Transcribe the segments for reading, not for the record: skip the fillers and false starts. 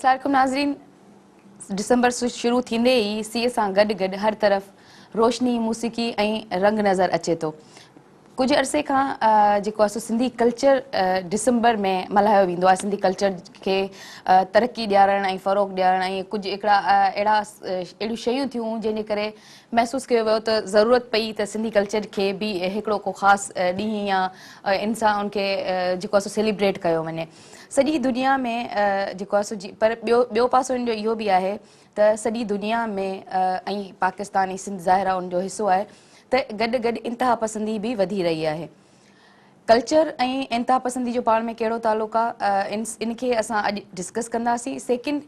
अस्सलाम नाज़रीन, दिसंबर शुरू थींदे ई सीअ सां गॾु गॾु हर तरफ़ रोशनी, मूसीक़ी ऐं रंग नज़र अचे थो। कुझु अरसे खां जेको आहे सिंधी कल्चर दिसंबर में मल्हायो वेंदो आहे। सिंधी कल्चर खे तरक़ी ॾियारणु ऐं फ़रोग़ ॾियारणु ऐं कुझु अहिड़ियूं शयूं थियूं जंहिंजे करे महसूसु कयो वियो त ज़रूरत पई त सिंधी कल्चर खे बि हिकिड़ो को ख़ासि ॾींहुं या इंसान उनखे जेको आहे सेलिब्रेट कयो वञे सॼी दुनिया में। जेको आहे पर ॿियो पासो इन जो इहो बि आहे त सॼी दुनिया में ऐं पाकिस्तान ऐं सिंध ज़ाहिर उनजो हिसो आहे त गॾु गॾु इंतिहा पसंदी बि वधी रही आहे। कल्चर ऐं इंतिहा पसंदी जो पाण में कहिड़ो तालुक़ु आहे, इनखे असां अॼु डिस्कस कंदासीं। सेकेंड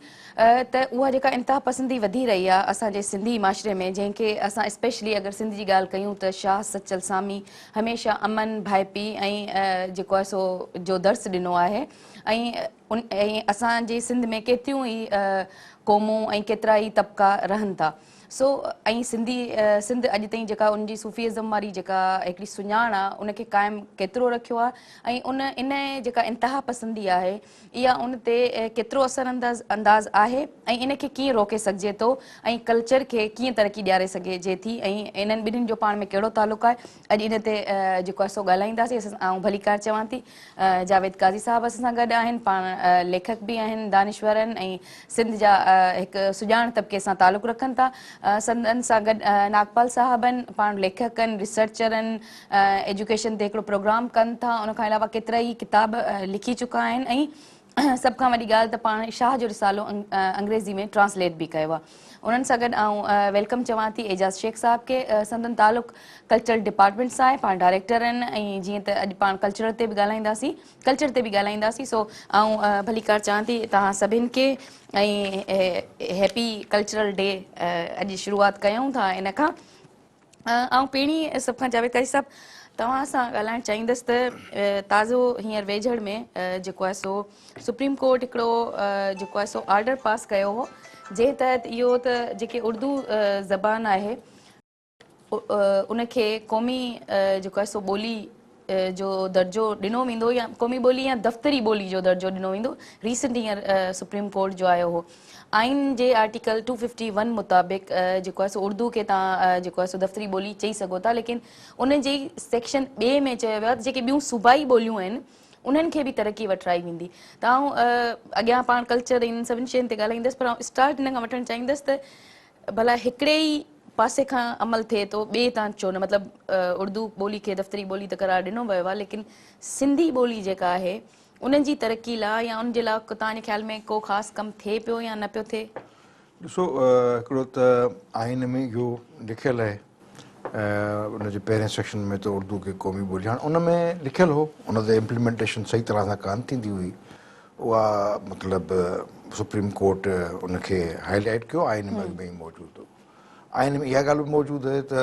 त उहा जेका इंतिहा पसंदी वधी रही आहे असांजे सिंधी माशरे में, जंहिंखे असां स्पेशली अगरि सिंध जी ॻाल्हि कयूं त शाह सचल सामी हमेशह अमन भाइपी ऐं जेको आहे सो जो दर्स ॾिनो आहे। ऐं असांजे सिंध में केतिरियूं ई क़ौमूं ऐं केतिरा ई तबिका रहनि था। सो ऐं सिंध अॼु ताईं जेका उनजी सूफ़ीज़म वारी जेका हिकिड़ी सुञाण आहे उनखे क़ाइमु केतिरो रखियो आहे ऐं इन जेका इंतिहा पसंदी आहे इहा उन ते केतिरो अंदाज़ आहे ऐं इनखे कीअं रोके सघिजे थो ऐं कल्चर खे कीअं तरक़ी ॾियारे सघिजे थी ऐं इन्हनि ॿिन्हिनि जो पाण में कहिड़ो तालुक़ु आहे, अॼु इन ते जेको आहे सो ॻाल्हाईंदासीं। ऐं भलीकार चवां थी जावेद काज़ी साहिबु असां सां गॾु आहिनि, पाण लेखक बि आहिनि, दानिश्वर आहिनि ऐं सिंध जा हिकु सुञाण तबिके सां तालुक़ु रखनि था। संदन सां गॾु नागपाल साहिबु आहिनि, पाण लेखक आहिनि, रिसर्चर आहिनि, एजुकेशन ते हिकिड़ो प्रोग्राम कनि था। उनखां अलावा केतिरा ई किताब लिखी चुका आहिनि ऐं सभ खां वॾी ॻाल्हि त पाण शाह जो रिसालो अंग्रेज़ी में ट्रांसलेट बि कयो आहे। उन्हनि सां गॾु आउं वेलकम चवां थी एजाज़ शेख साहिब खे। संदन तालुक़ु कल्चरल डिपार्टमेंट सां आहे, पाण डायरेक्टर आहिनि ऐं जीअं त अॼु पाण कल्चर ते बि ॻाल्हाईंदासीं। सो आउं भलीकार चवां थी तव्हां सभिनि खे ऐं हैप्पी कल्चरल डे अॼु शुरूआति कयूं था इन खां। ऐं पहिरीं सभ खां जावेद काज़ी साहिबु तव्हां सां ॻाल्हाइणु चाहींदसि त ताज़ो हींअर वेझड़ में जेको आहे सो सुप्रीम कोर्ट हिकिड़ो जेको आहे सो ऑर्डर पास कयो हो जंहिं तहत इहो त जेके उर्दू ज़बान आहे उनखे क़ौमी जेको आहे सो ॿोली जो दर्जो ॾिनो वेंदो या क़ौमी ॿोली या दफ़्तरी ॿोली जो दर्जो ॾिनो वेंदो। रीसेंट हींअर सुप्रीम कोर्ट जो आयो हो। आइन जे आर्टिकल 251 मुताबिक़ जेको आहे सो उर्दू खे तव्हां जेको आहे सो दफ़्तरी ॿोली चई सघो था, लेकिन उन जे सेक्शन 2 में चयो वियो आहे जेके ॿियूं सूबाई ॿोलियूं आहिनि उन्हनि खे बि तरक़ी वठाई वेंदी। त आउं अॻियां पाण कल्चर इन सभिनी शयुनि ते ॻाल्हाईंदसि, पर स्टार्ट हिन खां वठणु चाहींदसि त भला हिकिड़े ई पासे खां अमल थिए थो, ॿिए तव्हां छो न, मतिलबु उर्दू ॿोली खे दफ़्तरी ॿोली त करार ॾिनो वियो आहे, लेकिन सिंधी ॿोली जेका आहे उन्हनि जी तरक़ी लाइ या उनजे लाइ तव्हांजे ख़्याल में को ख़ासि कमु थिए पियो या न पियो थिए? ॾिसो, हिकिड़ो त आइन में इहो लिखियलु आहे उनजे पहिरें सेक्शन में त उर्दू खे क़ौमी ॿोली, हाणे उन में लिखियलु हो, उन ते इम्प्लीमेंटेशन सही तरह सां कोन थींदी हुई। उहा मतिलबु सुप्रीम कोर्ट उनखे हाईलाइट कयो, आइन में बि मौजूदु हो। आइन में इहा ॻाल्हि बि मौजूदु आहे त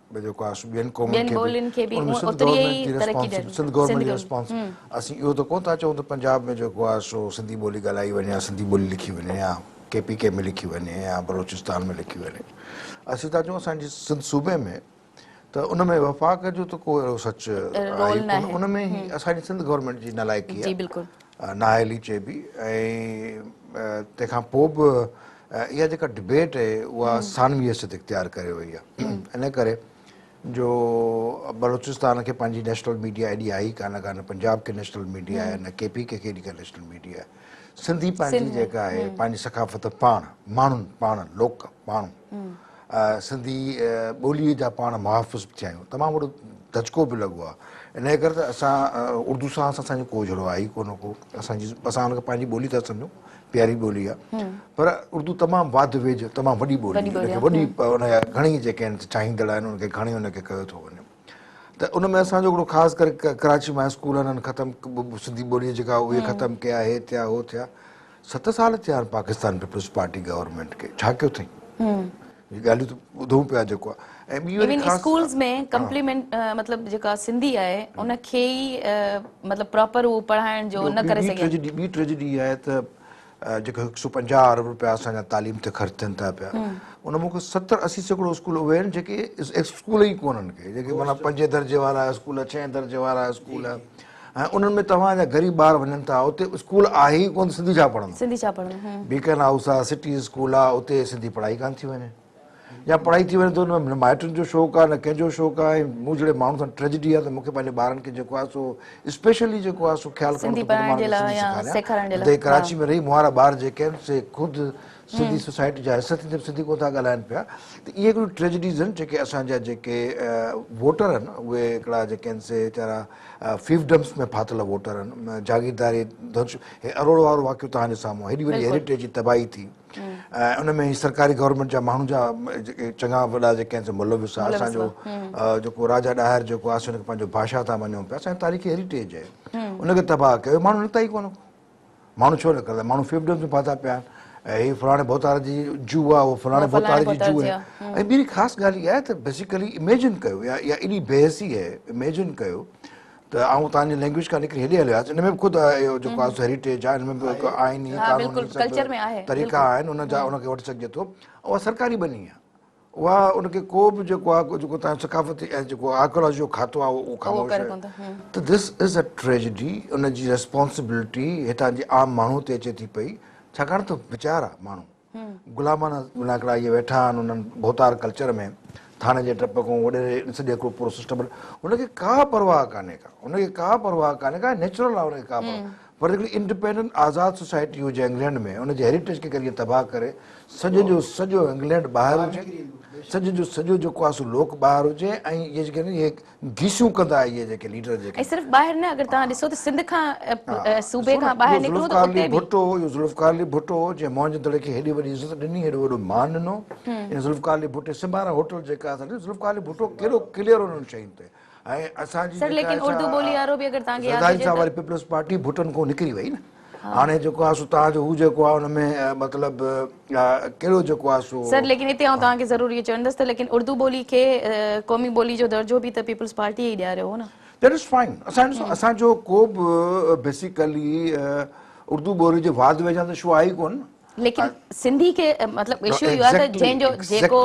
जेको आहे ॿियनि क़ौमुनि खे बि सिंध गवर्नमेंट जी रिस्पॉन्स। असीं इहो त कोन था चऊं त पंजाब में जेको आहे सो सिंधी ॿोली ॻाल्हाई वञे या सिंधी ॿोली लिखी वञे या KPK में लिखी वञे या बलोचिस्तान में लिखी वञे। असीं था चऊं असांजे सिंध सूबे में त उन में वफ़ाक़ जो त को अहिड़ो सच आहे, उन में ई असांजी सिंध गवर्नमेंट जी नालाइकी आहे, नाअहली चइबी। ऐं तंहिंखां पोइ बि इहा जेका डिबेट आहे उहा सानवी हैसियत इख्तियार करे वई आहे। इन करे जो बलोचिस्तान खे पंहिंजी नेशनल मीडिया एॾी आई कान पंजाब खे नेशनल मीडिया आहे, न KPK खे एॾी का नेशनल मीडिया आहे। सिंधी पंहिंजी जेका आहे पंहिंजी सकाफ़त पाण लोक माण्हू सिंधी ॿोलीअ जा पाण मुहाफ़िज़ बि थिया आहियूं, तमामु वॾो धचको बि लॻो आहे। इन करे त असां उर्दू सां असांजो को जहिड़ो आहे ई कोन को, असां हुनखे पंहिंजी ॿोली था सम्झूं, प्यारी ॿोली आहे, पर उर्दू तमामु वाध वेझ तमामु वॾी ॿोली, उनखे वॾी उनजा घणेई जेके आहिनि चाहींदड़ आहिनि उनखे घणेई उनखे कयो थो वञे। त उन में असांजो हिकिड़ो ख़ासि करे कराची मां स्कूल हिननि ख़तमु सिंधी ॿोलीअ जेका उहे ख़तमु कया, हे थिया हो थिया। 7 साल थिया आहिनि पाकिस्तान पीपल्स पार्टी गवर्नमेंट खे, छा कयो अथई? ॻाल्हियूं त ॿुधूं पिया जेको आहे। ऐं ॿी स्कूल्स में कम्प्लीमेंट मतिलबु जेका सिंधी आहे उनखे ई मतिलबु प्रॉपर उहो पढ़ाइण जो न करे सघे। ॿी ट्रेजिडी आहे त जेको 150 अरब रुपया असांजा तालीम ते ख़र्च थियनि था पिया, उन मूंखे 70-80 सैकड़ो स्कूल उहे आहिनि जेके स्कूल ई कोन्हनि के, जेके माना 5 दर्जे वारा स्कूल, 6 दर्जे वारा स्कूल, ऐं उन्हनि में तव्हांजा ग़रीब ॿार वञनि था, उते स्कूल आहे ई कोन, सिंधी छा पढ़ंदो? सिंधी छा पढ़ंदो? बीकन हाउस आहे, सिटी स्कूल आहे, उते सिंधी पढ़ाई कान थी वञे, या पढ़ाई थी वञे त हुन में माइटनि जो शौक़ु आहे, न कंहिंजो शौक़ु आहे। मूं जहिड़े माण्हू सां ट्रेजिडी आहे त मूंखे पंहिंजे ॿारनि खे जेको आहे सो स्पेशली जेको आहे सो ख़्यालु करणो हिते कराची में रही मुंहिंजा ॿार जेके आहिनि से ख़ुदि सिंधी सोसाइटी जा हिसा थींदे सिंधी कोन था ॻाल्हाइनि पिया। त इहे हिकिड़ियूं ट्रेजिडीज़ आहिनि जेके असांजा जेके वोटर आहिनि उहे हिकिड़ा जेके आहिनि से वीचारा फीफडम्स में फाथल वोटर आहिनि, जागीरदारी हे अरोड़ वारो वाक़ियो तव्हांजे साम्हूं, हेॾी वॾी हेरिटेज जी तबाही थी ऐं उन में सरकारी गवर्नमेंट जा माण्हू जा जेके चङा वॾा जेके आहिनि मुलविस आहे। असांजो जेको राजा ॾाहिर जेको आहे हुनखे पंहिंजो भाषा था मञूं पिया, असांजी तारीख़ी हेरिटेज आहे, उनखे तबाह कयो। माण्हू निकिता ई कोन, माण्हू छो निकिरंदा? माण्हू फीफडम्स में फाथा पिया आहिनि, ऐं हीअ फलाणे भोतार जी जू आहे, उहो फलाणे भोतार जी जू आहे। ऐं ॿी ख़ासि ॻाल्हि इहा आहे त बेसिकली इमेजिन कयो या एॾी बेहसी आहे, इमेजिन कयो त आऊं तव्हांजी लैंग्वेज खां निकिरी हेॾे हलियो आहे, हिन में बि ख़ुदि इहो जेको आहे हेरिटेज आहे, हिन में बि हिकु आइनी कानूनी तरीक़ा आहिनि उनजा, उनखे वठी सघिजे थो। उहा सरकारी बनी आहे, उहा उनखे को बि जेको आहे जेको तव्हांजो सकाफ़ती ऐं जेको आर्कोलॉजी जो खातो आहे उहो ख़ामोश आहे। त दिस इज़ अ ट्रेजिडी, उनजी रेस्पॉन्सिबिलिटी हितां जी आम माण्हू ते अचे थी पई, छाकाणि त वीचारा माण्हू गुलामाना हिकिड़ा इहे वेठा आहिनि उन्हनि भोतार कल्चर में, थाने जे टप खां वॾे सॼे हिकिड़ो पूरो सिस्टम, हुनखे का परवाह कान्हे का, हुनखे का परवाह कान्हे का, नेचुरल आहे हुनखे का परवाह। पर हिकिड़ी इंडिपेंडेंट आज़ादु सोसाइटी हुजे इंग्लैंड में, हुनजे हेरिटेज खे करिए तबाह करे, सॼो जो सॼो इंग्लैंड ॿाहिरि हुजे, सॼो जो सॼो जेको आहे सो लोक ॿाहिरि हुजे, ऐं इहे जेके आहिनि इहे घीसियूं कंदा इहे जेके लीडर जेके सिर्फ़ु ॿाहिरि न, अगरि तव्हां ॾिसो त सिंध खां सूबे खां ॿाहिरि निकिरो त उते बि भुट्टो, इहो ज़ुल्फ़कार अली भुट्टो जंहिं मोहन दड़े खे हेॾी वॾी इज़त ॾिनी, हेॾो वॾो मान ॾिनो, इन ज़ुल्फ़कार अली भुट्टे सिमारा होटल जेका आहे ज़ुल्फ़कार अली भुट्टो केॾो क्लियर उन्हनि शयुनि ते। ऐं असांजी वारी पीपल्स पार्टी भुटनि खां निकिरी वई न, हाणे जेको आहे सो तव्हांजो हू जेको आहे हुनमें मतिलबु कहिड़ो जेको आहे सो सर, लेकिन हिते आउं तव्हांखे ज़रूरु इहो चवंदसि त लेकिन उर्दू ॿोली खे क़ौमी ॿोली जो दर्जो बि त पीपल्स पार्टी ई ॾियारियो हो न। That is fine. असांजो को बि बेसिकली उर्दू ॿोली जे वाद वेझा त शो आहे ई कोन, लेकिन सिंधी खे मतिलबु इशू इहो आहे त जंहिंजो जेको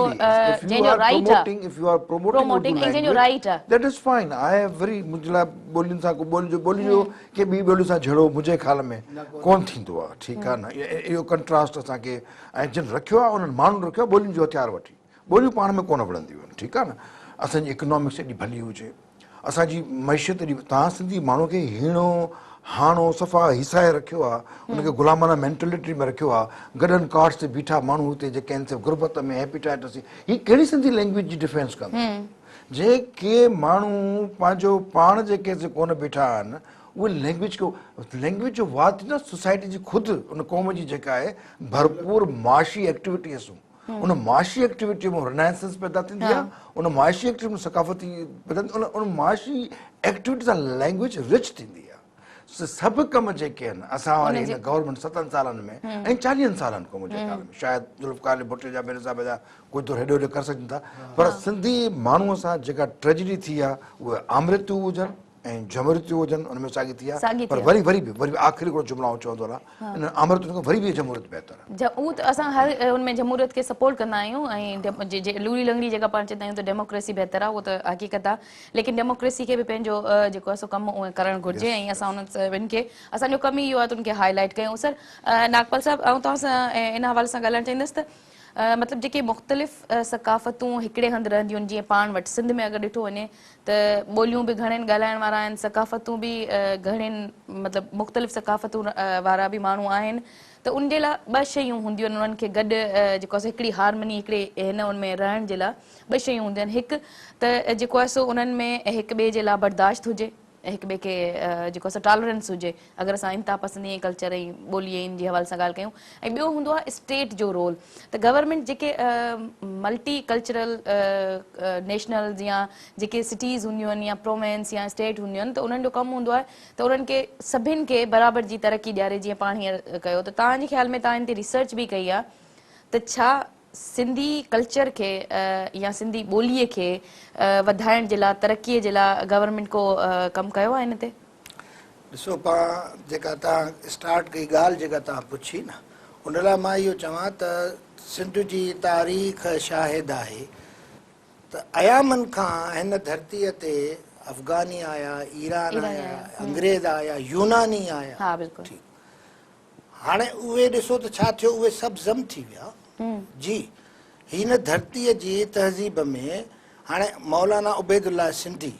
जंहिंजो राइट आहे प्रोमोटिंग ऐं जंहिंजो राइट आहे, दैट इज़ फाइन। आहे वरी मुंहिंजे लाइ ॿोलियुनि सां ॿोली जो के ॿी ॿोली सां झड़ो मुंहिंजे ख़्याल में कोन थींदो आहे, ठीकु आहे न। इहो कंट्रास्ट असांखे ऐं जिन रखियो आहे उन्हनि माण्हुनि रखियो आहे ॿोलियुनि जो हथियार वठी, ॿोलियूं पाण में कोन विढ़ंदियूं आहिनि, ठीकु आहे न। असांजी इकोनॉमिक्स एॾी भली हुजे, असांजी मैशियत एॾी, तव्हां सिंधी माण्हू खे हीणो हाणो सफ़ा हिसाए रखियो आहे, हुनखे गुलामाना मेंटेलिटी में रखियो आहे, गॾनि कार्ड्स ते बीठा माण्हू हुते जेके आहिनि गुरबत में हैपिटाइटिस, हीअ कहिड़ी सिंधी लैंग्वेज जी डिफेंस कंदा? जेके माण्हू पंहिंजो पाण जेके कोन बीठा आहिनि उहे लैंग्वेज जो वाद थींदो आहे। सोसाइटी जी ख़ुदि उन क़ौम जी जेका आहे भरपूर माशी एक्टिविटी असू, उन माशी एक्टिविटी में रिनाइसेंस पैदा थींदी आहे, उन माशी एक्टिविटी में सकाफ़ती पैदा थींदी, उन माशी एक्टिविटी सां लैंग्वेज रिच थींदी आहे। सभु कम जेके आहिनि असां वारी हिन गवर्नमेंट 7 सालनि में ऐं 40 सालनि खां मुंहिंजे ख़्याल में शायदि ज़ुल्फ़कार अली भुट्टे जा बेनज़ाब जा कुझु तो हेॾो होॾे करे सघनि था, पर सिंधी माण्हूअ सां जेका ट्रेजिडी थी आहे उहे आमृतियूं हुजनि ऐं जमूरियतूं हुजनि, उनमें साॻी थी आहे। पर वरी आख़िरी हिकिड़ो जुमिलो चवंदो आहे, इन अमृतुनि खां वरी बि जमूरियत बहितर आहे। उहो त असां हर उनमें जमूरियत खे सपोर्ट कंदा आहियूं, ऐं लूड़ी लंगड़ी जेका पाण चवंदा आहियूं त डेमोक्रेसी बहितर आहे, उहो त हक़ीक़त आहे। लेकिन डेमोक्रेसी खे बि पंहिंजो जेको आहे सो कमु उहे करणु घुरिजे, ऐं असां उन्हनि सभिनि खे, असांजो कमु ई इहो आहे त उनखे हाईलाइट कयूं। सर नागपाल साहिबु, आउं तव्हां सां इन हवाले सां ॻाल्हाइणु चाहींदसि त मतिलबु जेके मुख़्तलिफ़ सकाफ़तूं हिकिड़े हंधि रहंदियूं आहिनि, जीअं पाण वटि सिंध में अगरि ॾिठो वञे त ॿोलियूं बि घणनि ॻाल्हाइण वारा आहिनि, सकाफ़तूं बि घणनि मतिलबु मुख़्तलिफ़ सकाफ़तूं वारा बि माण्हू आहिनि, त उनजे लाइ 2 शयूं हूंदियूं आहिनि उन्हनि खे गॾु जेको आहे हिकिड़ी हारमनी, हिकिड़े हिन उनमें रहण जे लाइ 2 शयूं हूंदियूं आहिनि। हिकु त जेको आहे सो उन्हनि में हिक ॿिए जे लाइ बर्दाश्त हुजे, हिक ॿिए खे जेको आहे टॉलरेंस हुजे, अगरि असां इंता पसंदी कल्चर ऐं ॿोली जी हवाले सां ॻाल्हि कयूं। ऐं ॿियो हूंदो आहे स्टेट जो रोल, त गवर्नमेंट जेके मल्टी कल्चरल नेशनल्स या जेके सिटीज़ हूंदियूं आहिनि या प्रोविंस या स्टेट हूंदियूं आहिनि, त उन्हनि जो कमु हूंदो आहे त उन्हनि खे सभिनि खे बराबरि जी तरक़ी ॾियारे। जीअं पाण हींअर कयो, त तव्हांजे ख़्याल में तव्हां हिन ते रिसर्च बि कई आहे, त छा सिंधी कल्चर खे या सिंधी ॿोलीअ खे वधाइण जे लाइ, तरक़ीअ जे लाइ गवर्नमेंट को कमु कयो आहे हिन ते? ॾिसो, पाण जेका तव्हां स्टार्ट कई ॻाल्हि जेका तव्हां पुछी न, उन लाइ मां इहो चवां त सिंध जी तारीख़ शाहिद आहे त अयामनि खां हिन धरतीअ ते अफ़गानी आया, ईरान ईरान आया, आया, अंग्रेज़ आया, यूनानी आया। हा बिल्कुलु। ठीकु। हाणे उहे ॾिसो त छा थियो, उहे सभु ज़म थी विया जी। हिन धरतीअ जी तहज़ीब में हाणे मौलाना उबैदुल्ला सिंधी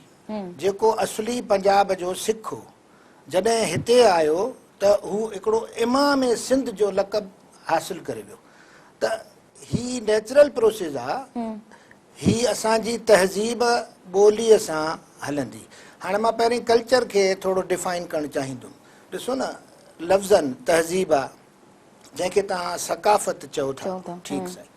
जेको असली पंजाब जो सिख हो, जॾहिं हिते आयो त हू हिकिड़ो इमाम सिंध जो लक़ब हासिलु करे वियो। त ही नेचुरल प्रोसेस आहे, ही असांजी तहज़ीब ॿोलीअ सां हलंदी। हाणे मां पहिरीं कल्चर खे थोरो डिफाइन करणु चाहींदुमि। ॾिसो न, लफ़्ज़नि तहज़ीब आहे, जंहिंखे तव्हां सकाफ़त चओ था, ठीकु साईं।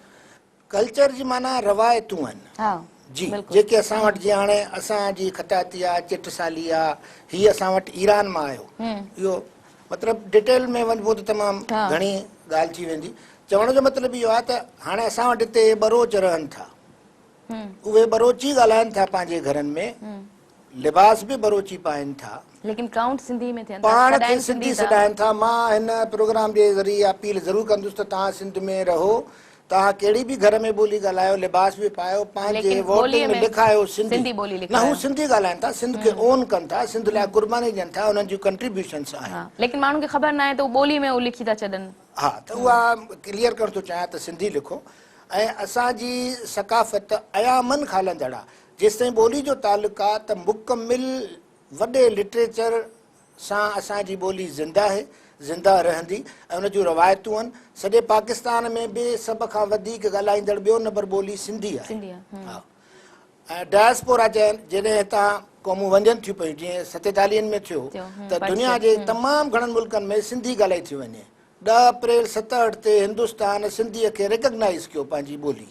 कल्चर जी माना रवायतूं आहिनि जी, जेके असां वटि जीअं हाणे असांजी खताती आहे, चिटसाली आहे, हीअ असां वटि ईरान मां आयो। इहो मतिलबु डिटेल में वञिबो त तमामु घणी ॻाल्हि थी वेंदी। चवण जो मतिलबु इहो आहे त हाणे असां वटि हिते बरोच रहनि था, उहे बरोची ॻाल्हाइनि था पंहिंजे घरनि में, लिबास बि बरोची पाइनि था, लेकिन काउंट सिंधी में थियनि था, पाण खे सॾाइनि सिंधी था। सॾाइनि था। मां हिन प्रोग्राम जे ज़रिए अपील ज़रूरु कंदुसि त तव्हां सिंध में रहो, तव्हां कहिड़ी बि घर में ॿोली ॻाल्हायो, लिबास बि पायो, पंहिंजे वोटिंग में लिखायो सिंधी। न, हू सिंधी ॻाल्हाइनि था, सिंध खे ओन कनि था, सिंध लाइ क़ुर्बानी ॾियनि था, उन्हनि जूं कंट्रीब्यूशन्स आहिनि। लेकिन माण्हुनि खे ख़बर न आहे त उहो ॿोली में लिखी था छॾनि। हा, त उहा क्लियर करणु थो चाहियां त सिंधी लिखो। ऐं असांजी सकाफ़त अयामन खां हलंदड़ आहे। जेसिताईं ॿोली जो तालुक़ु आहे त मुकमिल वॾे लिटरेचर सां असांजी ॿोली ज़िंदा आहे, ज़िंदा रहंदी। ऐं उन जूं रवायतूं आहिनि। सॼे पाकिस्तान में बि सभ खां वधीक ॻाल्हाईंदड़ ॿियो नंबर ॿोली सिंधी आहे। हा, ऐं डायस्पोरा चइनि, जॾहिं हितां क़ौमूं वञनि थियूं पियूं, जीअं 47 में थियो, त दुनिया जे तमामु घणनि मुल्कनि में सिंधी ॻाल्हाई थी वञे। 10 अप्रैल 67 ते हिंदुस्तान सिंधीअ खे रिकग्नाइज़ कयो पंहिंजी ॿोली।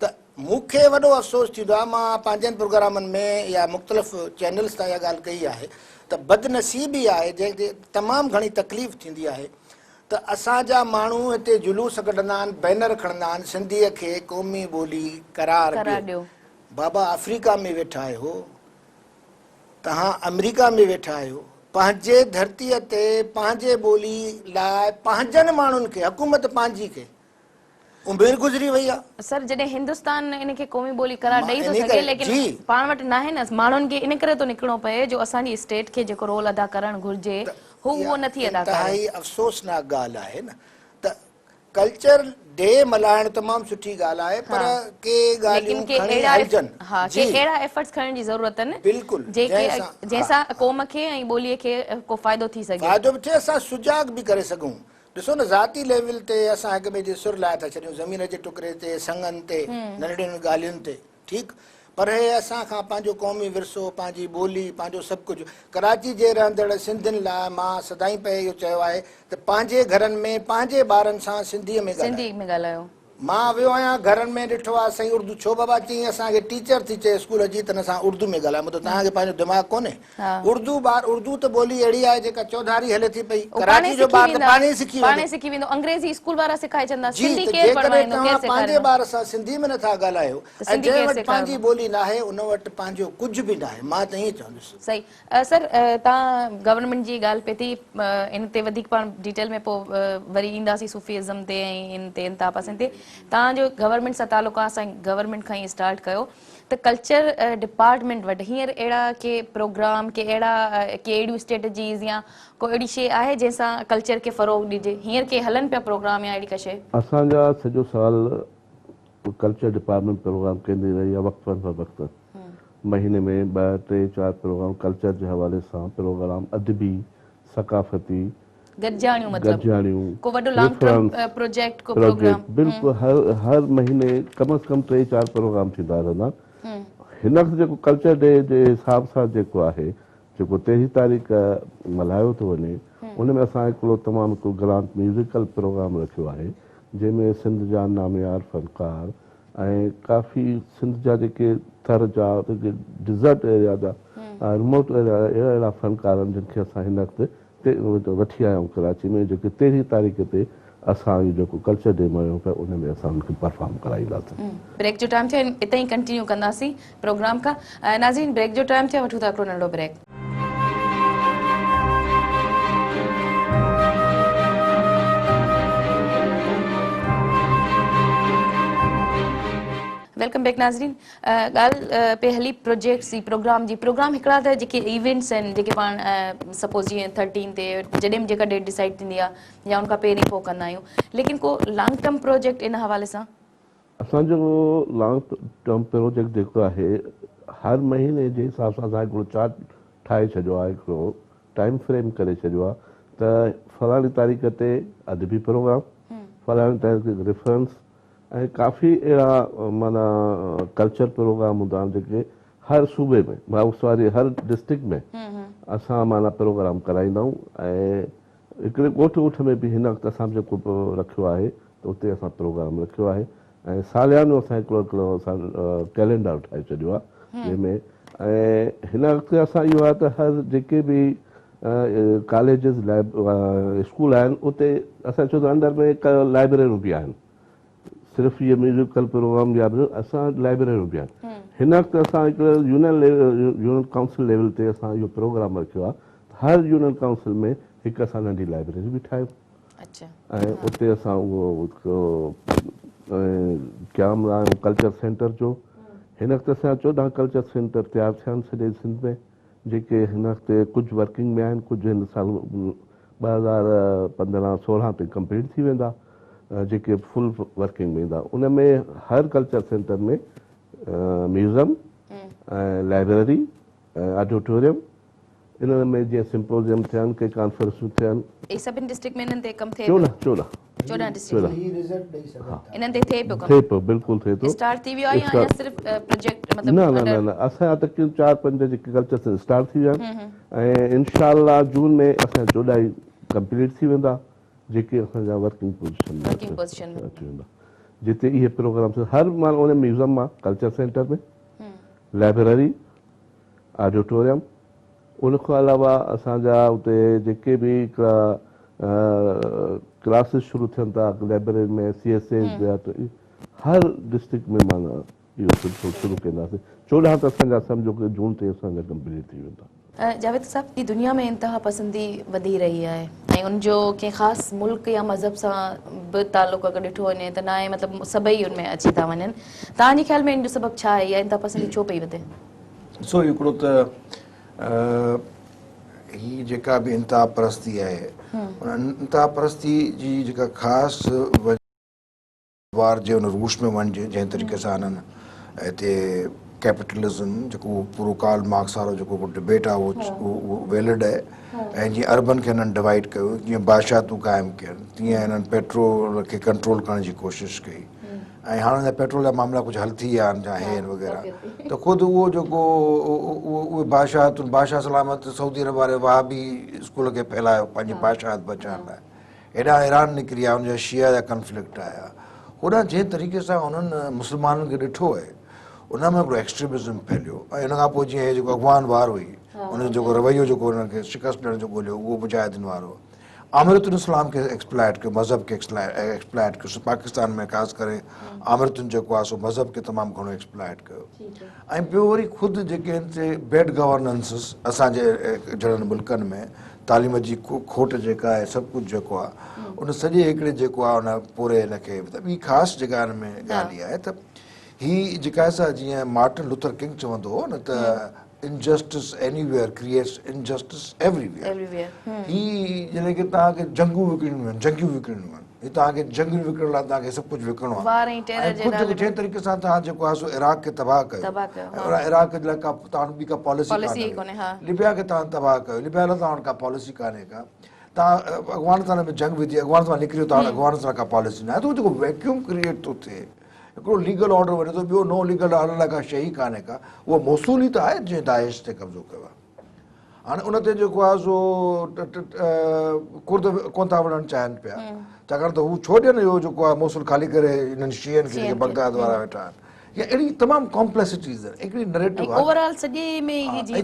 त मूंखे वॾो अफ़सोस थींदो आहे, मां पंहिंजनि प्रोग्रामनि में या मुख़्तलिफ़ चैनल्स तां इहा ॻाल्हि कई आहे, त बदनसीबी आहे, जंहिंखे तमामु घणी तकलीफ़ थींदी आहे त असांजा माण्हू हिते जुलूस कढंदा आहिनि, बैनर खणंदा आहिनि, सिंधीअ खे क़ौमी ॿोली करार ॾियो। बाबा अफ्रीका में वेठा आहियो, तव्हां अमेरिका में वेठा आहियो, पंहिंजे धरतीअ ते पंहिंजे ॿोली लाइ पंहिंजनि माण्हुनि खे, हुकूमत पंहिंजी खे उमिरि गुज़री वई आहे। सर, जॾहिं हिंदुस्तान इन खे क़ौमी ॿोली करार ॾेई थो सघे, लेकिन पाण वटि न आहे न, माण्हुनि खे इन करे थो निकिरणो पए जो असांजी स्टेट खे जेको रोल अदा करणु घुरिजे हू उहो नथी अदा करे। इंतिहाई अफ़सोसनाक ॻाल्हि आहे न। त कल्चर डे मल्हाइणु तमामु सुठी ॻाल्हि आहे, पर के ॻाल्हियूं खणी हलजनि। हा, के अहिड़ा एफर्ट्स खणण जी ज़रूरत आहिनि बिल्कुलु, जंहिंसां क़ौम खे ऐं ॿोलीअ खे को फ़ाइदो थी सघे, फ़ाइदो बि थिए, असां सुजाग बि करे सघूं। ॾिसो न, ज़ाती लेवल ते असां हिक ॿिए जे सुर लाइ था छॾियूं, ज़मीन जे टुकड़े ते, संगनि ते, नंढड़ियुनि ॻाल्हियुनि ते, ठीकु। पर हे असां खां पंहिंजो क़ौमी विरसो, पंहिंजी ॿोली, पंहिंजो सभु कुझु। कराची जे रहंदड़ सिंधियुनि लाइ मां सदाईं पए इहो चयो आहे त पंहिंजे घरनि में पंहिंजे ॿारनि सां सिंधीअ में ॻाल्हायो। मां वियो आहियां घरनि में, ॾिठो आहे साईं उर्दू छो बाबा चई असांखे टीचर थी चए स्कूल जी, त असां उर्दू में ॻाल्हायूं। मतलब तव्हांखे पंहिंजो दिमाग़ कोन्हे? उर्दू ॿार, उर्दू त ॿोली अहिड़ी आहे जेका चौधारी हले थी पई। कराची जो ॿार त पाणे ई सिखी वेंदो। अंग्रेज़ी स्कूल वारा सिखाए छॾंदा। जी, त जेकॾहिं तव्हां पंहिंजे ॿार सां सिंधी में नथा ॻाल्हायो, ऐं जंहिं वटि पंहिंजी ॿोली न आहे उन वटि पंहिंजो कुझु बि न आहे। मां त ईअं चवंदुसि। सही। सर, तव्हां गवर्नमेंट जी ॻाल्हि पे थी, इन ते वधीक पाण डिटेल में पोइ वरी ईंदासीं सूफ़ीज़म ते ऐं इन ते इंता पासनि ते। तव्हांजो गवर्नमेंट सां तालुक़ु आहे, असां गवर्नमेंट खां ई स्टार्ट कयो, त कल्चर डिपार्टमेंट वटि हींअर अहिड़ा के प्रोग्राम, के अहिड़ियूं स्ट्रेटजीज़ या को अहिड़ी शइ आहे जंहिंसां कल्चर खे फ़रोग़ ॾिजे? हींअर के हलनि पिया प्रोग्राम या अहिड़ी का शइ? असांजा सॼो साल कल्चर डिपार्टमेंट प्रोग्राम कंदी रही आहे, वक़्तनि पर वक़्तु। महीने में 2, 3, 4 प्रोग्राम कल्चर जे हवाले सां, प्रोग्राम अदबी, सकाफ़ती, गॾिजाणियूं, को वॾो लॉन्ग टर्म प्रोजेक्ट, को प्रोग्राम। बिल्कुलु हर महीने कम से कम 3-4 प्रोग्राम थींदा रहंदा। हिन वक़्तु जेको कल्चर डे जे हिसाब सां जेको आहे, जेको 13 तारीख़ मल्हायो थो वञे, उन में असां हिकिड़ो तमामु हिकिड़ो ग्रांड म्यूज़िकल प्रोग्राम रखियो आहे, जंहिंमें सिंध जा नामियार फ़नकार ऐं काफ़ी सिंध जा जेके थर जा, डिज़र्ट एरिया जा, रिमोट एरिया, अहिड़ा फ़नकार आहिनि जिनखे असां हिन वक़्तु वठी आया आहियूं कराची में, जेके 13 तारीख़ ते असां इहो जेको कल्चर डे मल्हायूं पिया उन में असां उनखे परफॉर्म कराईंदासीं। ब्रेक जो टाइम थियो, इते ई कंटिन्यू कंदासीं प्रोग्राम खां। नाज़रीन, ब्रेक जो टाइम थियो, वठूं था हिकिड़ो नंढो ब्रेक। वेलकम बैक नाज़रीन। ॻाल्हि पे हली प्रोजेक्ट्स जी प्रोग्राम हिकिड़ा त जेके इवेंट्स आहिनि जेके पाण सपोज़ जीअं 13 ते जॾहिं बि जेका डेट डिसाइड थींदी आहे या उनखां पहिरीं पोइ कंदा आहियूं, लेकिन को लॉन्ग टर्म प्रोजेक्ट इन हवाले सां असांजो लॉन्ग टर्म प्रोजेक्ट जेको आहे हर महीने जे हिसाब सां असां हिकिड़ो चार्ट ठाहे छॾियो आहे, हिकिड़ो टाइम फ्रेम करे छॾियो आहे त फलाणी तारीख़ ते अदबी प्रोग्राम, फलाणी तारीख़ ते रेफरेंस ऐं काफ़ी अहिड़ा माना कल्चर प्रोग्राम हूंदा आहिनि जेके हर सूबे में सॉरी हर डिस्ट्रिक्ट में असां माना प्रोग्राम कराईंदा आहियूं। ऐं हिकिड़े ॻोठ में बि हिन वक़्तु असां जेको रखियो आहे त उते असां प्रोग्राम रखियो आहे ऐं सालियानो असां हिकिड़ो असां कैलेंडर ठाहे छॾियो आहे जंहिंमें ऐं हिन वक़्तु असां इहो आहे त हर जेके बि कॉलेजिस स्कूल आहिनि उते असां छो त अंदरि में हिकु लाइब्रेरियूं बि आहिनि, सिर्फ़ु इहे म्यूज़िकल प्रोग्राम जा बि असां लाइब्रेरियूं बि आहिनि। हिन वक़्तु असां हिकिड़े यूनियन काउंसिल लेवल ते असां इहो प्रोग्राम रखियो आहे, हर यूनियन काउंसिल में हिकु असां नंढी लाइब्रेरी बि ठाहियूं ऐं उते असां उहो क्याम आहियूं कल्चर सेंटर जो। हिन वक़्तु असां 14 कल्चर सेंटर तयारु थिया आहिनि सॼे सिंध में, जेके हिन वक़्तु कुझु वर्किंग में आहिनि, कुझु हिन साल 2015-16 ते कंप्लीट थी वेंदा, जेके फुल वर्किंग में ईंदा। उन में हर कल्चर सेंटर में म्यूज़ियम ऐं लाइब्रेरी ऐं ऑडिटोरियम, इन में जीअं सिम्पोजियम थियनि के कॉन्फ्रेंसूं थियनि सभिनि डिस्ट्रिक्ट में इन्हनि ते कमु थिए 14 डिस्ट्रिक्ट इन्हनि ते थिए पियो थिए पियो, बिल्कुलु थिए थो। स्टार्ट थी वियो आहे या सिर्फ़ु प्रोजेक्ट न न न न असांजा तक़रीबन 4-5 जेके कल्चर सेंटर स्टार्ट थी विया आहिनि ऐं इनशाला जून में असां 14 कंप्लीट थी वेंदा, जेके असांजा वर्किंग पोजीशन में अची वेंदा, जिते इहे प्रोग्राम्स हर मां उन म्यूज़ियम मां कल्चर सेंटर में लाइब्रेरी ऑडिटोरियम, उनखां अलावा असांजा उते जेके बि क्लासिस शुरू थियनि था लाइब्रेरी में CSA हर डिस्ट्रिक्ट में माना इहो शुरू कंदासीं। 14 त असांजा सम्झो कि जून ते असांजा कंप्लीट थी वेंदा। जावेद साहब, की दुनिया में इंतहा पसंदी वधी रही आहे ऐं उनजो कंहिं ख़ासि मुल्क या मज़हब सां बि तालुक़ु अगरि ॾिठो वञे त न आहे, मतिलबु सभई उनमें अची था वञनि। तव्हांजे ख़्याल में इन जो सबबु छा आहे या इंतहा पसंदी छो पई वधे? ॾिसो हिकिड़ो त ही जेका बि इंतहा परस्ती आहे, उन इंतहा परस्ती जी जेका ख़ासि वार जे उन रूस में वञिजे जंहिं तरीक़े सां हिननि हिते कैपिटलिज़म जेको पूरो कार्ल मार्क्स वारो जेको डिबेट आहे उहो वैलिड आहे। ऐं जीअं अर्बन खे हिननि डिवाइड कयो, जीअं बादशाहतूं क़ाइमु कयनि, तीअं हिननि पेट्रोल खे कंट्रोल करण जी कोशिशि कई ऐं हाणे पेट्रोल जा मामला कुझु हल थी विया आहिनि चाहे आहिनि वग़ैरह, त ख़ुदि उहो जेको उहे बादशाह सलामत सऊदी अरब वारे वहाबी स्कूल खे फैलायो पंहिंजी बादशाहत बचाइण लाइ, हेॾां ईरान निकिरी आया, हुनजा शिया जा कन्फ्लिक्ट आया, होॾां जंहिं तरीक़े सां उन्हनि मुस्लमाननि खे ॾिठो आहे उन में हिकिड़ो एक्सट्रीमिज़म फैलियो ऐं हिन खां पोइ जीअं जेको अफ़गान वार हुई उनजो जेको रवैयो जेको हुननि खे शिकस्त ॾियण जो ॻोल्हियो उहो मुजाहिदीन वारो, आमिरतुल इस्लाम खे एक्सप्लॉइट कयो, मज़हब खे एक्सप्लॉइट कयो, पाकिस्तान में ख़ासि करे आमिरतुनि जेको आहे सो मज़हब खे तमामु घणो एक्सप्लॉइट कयो। ऐं ॿियो वरी ख़ुदि जेके आहिनि से बैड गवर्नेंसिस असांजे जहिड़नि मुल्कनि में तालीम जी खोट जेका आहे सभु कुझु जेको आहे उन सॼे हिकिड़े जेको आहे उन पूरे हिनखे ॿी ख़ासि जेका हिन में ॻाल्हि इहा आहे त ही जेका आहे जीअं मार्टिन लूथर किंग चवंदो हो न त injustice anywhere creates injustice everywhere. ही यानी कि तव्हांखे जंगूं विकिणियूं आहिनि, ही तव्हांखे जंगियूं विकिणण लाइ तव्हांखे सभु कुझु विकिणणो आहे ऐं ख़ुदि जंहिं तरीक़े सां तव्हां जेको आहे सो इराक खे तबाह कयो ऐं इराक जे लाइ का तव्हां ॿी का पॉलिसी कोन्हे, लिबिया खे तव्हां तबाह कयो, लिबिया लाइ तव्हां वटि का पॉलिसी कान्हे का, तव्हां अफ़गानिस्तान में जंग विधी, अफ़गानिस्तान निकिरियो तव्हां वटि अफ़गानिस्तान का पॉलिसी न आहे, त उहो जेको वैक्यूम क्रिएट थो थिए, हिकिड़ो लीगल ऑर्डर वञे थो, ॿियो नो लीगल ऑर्डर लाइ का शइ ई कान्हे का, उहा मौसूल ई त आहे जंहिं दाइश ते कब्ज़ो कयो आहे। हाणे उन ते जेको आहे सो कुर्द कोन था वञणु चाहिनि पिया, छाकाणि त हू छो ॾियनि इहो जेको आहे मौसूल ख़ाली करे हिननि शीयनि खे जेके बगदाद वारा वेठा आहिनि, या अहिड़ी तमामु कॉम्प्लेक्सिटीज़ आहिनि, हिकिड़ी नैरेटिव आहे,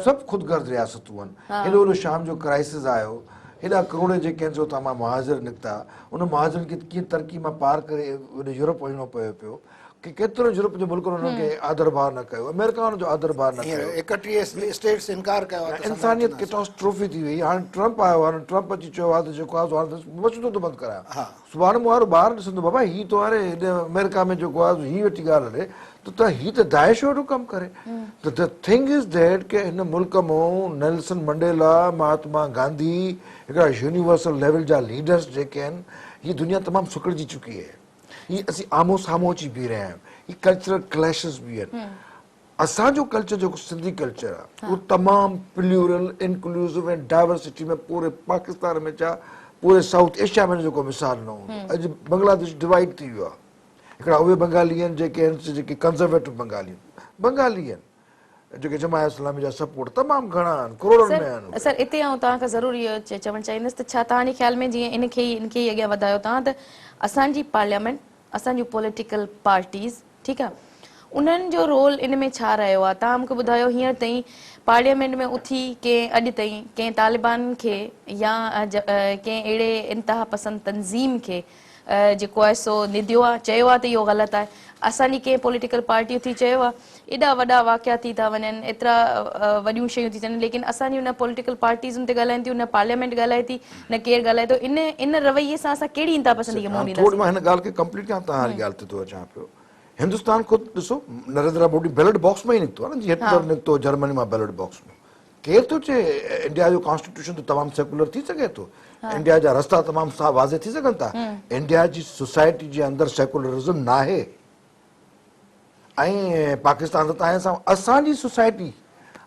सभु ख़ुदगर्ज़ रियासतूं आहिनि, हेॾो वॾो शाम जो क्राइसिस आयो, हेॾा करोड़ जेके आहिनि सो तमामु मुहाज़िर निकिता, उन मुहाज़िरनि खे कीअं तरक़ी मां पार करे यूरोप वञिणो पियो, कि केतिरो यूरोप जे मुल्क उन्हनि खे आदर भाव न कयो, अमेरिका उन्हनि जो आदर भाव न कयो, 31 स्टेट्स इनकार कयो आहे त इंसानियत कैटास्ट्रोफी थी वई। हाणे ट्रम्प आयो आहे, ट्रम्प अची चयो आहे त जेको आहे हाणे मसइलो थो बंदि करायां, सुभाणे मूं वारो ॿार ॾिसंदो बाबा हीअ तो हाणे हेॾे अमेरिका में जेको आहे हीअ वेठी ॻाल्हि हले त हीअ त दाइश वेठो कमु करे। त द थिंग इज़ दैट कि हिन मुल्क मां नेल्सन मंडेला, महात्मा गांधी, हिकिड़ा यूनिवर्सल लेवल जा लीडर्स जेके आहिनि, हीअ दुनिया तमामु सुकड़जी चुकी आहे। हीअ असीं आमो साम्हूं अची बीह रहिया आहियूं। हीअ कल्चरल क्लैशिस बि आहिनि। असांजो कल्चर जेको सिंधी कल्चर आहे उहो तमामु प्लूरल, इंक्लूसिव ऐं डाइवर्सिटी में पूरे पाकिस्तान में छा पूरे साउथ एशिया में जेको मिसाल न हूंदो। अॼु बांग्लादेश डिवाइड थी वियो आहे। हिकिड़ा उहे बंगाली आहिनि जेके आहिनि जेके कंज़र्वेटिव बंगाली आहिनि जेके जमात इस्लामी जा सपोर्ट तमामु घणा आहिनि, करोड़नि में आहिनि। सर इते आउं तव्हां खां ज़रूरु इहो चवणु चाहींदसि त छा तव्हांजे ख़्याल में जीअं इनखे ई अॻियां वधायो तव्हां त असांजी पार्लियामेंट, असांजूं पॉलिटिकल पार्टीज़, ठीकु आहे, उन्हनि जो रोल इन में छा रहियो आहे? तव्हां मूंखे ॿुधायो हींअर ताईं पार्लियामेंट में उथी कंहिं अॼु ताईं कंहिं तालिबान खे या कंहिं अहिड़े इंतिहा पसंद तंज़ीम खे जेको आहे सो निधियो आहे, चयो आहे त इहो ग़लति आहे? असांजी कंहिं पॉलिटिकल पार्टियूं थी चयो आहे एॾा वॾा वाक़िया थी था वञनि, एतिरा वॾियूं शयूं थी थियनि, लेकिन असांजी न पॉलिटिकल पार्टीज़ुनि ते ॻाल्हाइनि थियूं, न पार्लियामेंट ॻाल्हाए थी, न केरु ॻाल्हाए थो। इन रवैये सां असां कहिड़ी इंतिहा पसंदी खे मुंहुं ॾींदासीं? थोरी मां हिन ॻाल्हि खे कंप्लीट कयां, तव्हां वारी ॻाल्हि ते थो अचां पियो। हिंदुस्तान ख़ुदि ॾिसो, नरेंद्र मोदी बैलेट बॉक्स में ई निकितो आहे न, जीअं हिटलर निकितो जर्मनी मां बैलेट बॉक्स में। केरु थो चए इंडिया जो कॉन्स्टिट्यूशन त तमामु सेकुलर थी सघे थो, इंडिया जा रस्ता तमामु साफ़ वाज़े थी सघनि था। इंडिया जी सोसाइटी जे अंदरि सेकुलरिज़म न आहे ऐं पाकिस्तान त तव्हांजे सां असांजी सोसाइटी,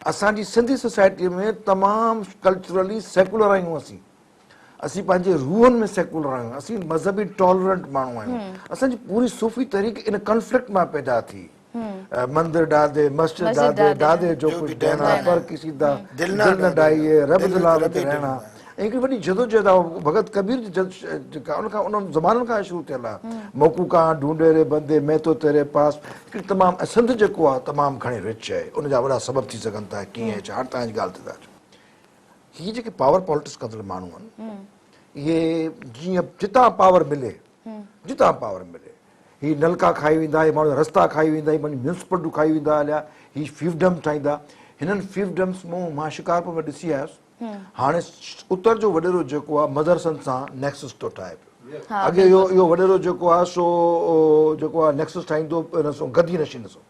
असांजी सिंधी सोसाइटीअ में तमामु कल्चरली सेकुलर आहियूं। असीं पंहिंजे रूहनि में सेकुलर आहियूं, असीं मज़हबी टॉलरेंट माण्हू आहियूं। असांजी पूरी सूफ़ी तहरीक इन कॉन्फ्लिक्ट मां पैदा थी। मंदिर डादे, मस्जिद डादे, डादे जो कुछ देना, पर किसी दा दिल न डाइए, रब दिलावत रहना। ऐं हिकिड़ी वॾी जदोजहद आहे भगत कबीर जी जेका उन ज़माननि खां शुरू थियल आहे। मोकू खां ढूंढे रे बंदे मैं तो तेरे पास, हिकिड़ी तमामु सिंध जेको आहे तमामु घणी रिच आहे, उनजा वॾा सबब थी सघनि था कीअं छा। हाणे तव्हांजी ॻाल्हि ते था अचो, हीअ जेके पावर पॉलिटिक्स कंदड़ माण्हू आहिनि, इहे जीअं जितां पावर मिले, हीअ नलका खाई वेंदा, हीअ माण्हू रस्ता खाई वेंदा, हीअ माण्हू म्यूनिसिपलिटियूं खाई वेंदा हलिया, हीअ फीवडम ठाहींदा। हिननि फीवडम्स मां शिकारपुर में ॾिसी आयुसि। हाणे उत्तर जो वॾेरो जेको आहे मदरसन सां नेक्सस थो ठाहे पियो। अॻे इहो वॾेरो जेको आहे सो जेको आहे नेक्सस ठाहींदो हिन सां गदी नशीन सां।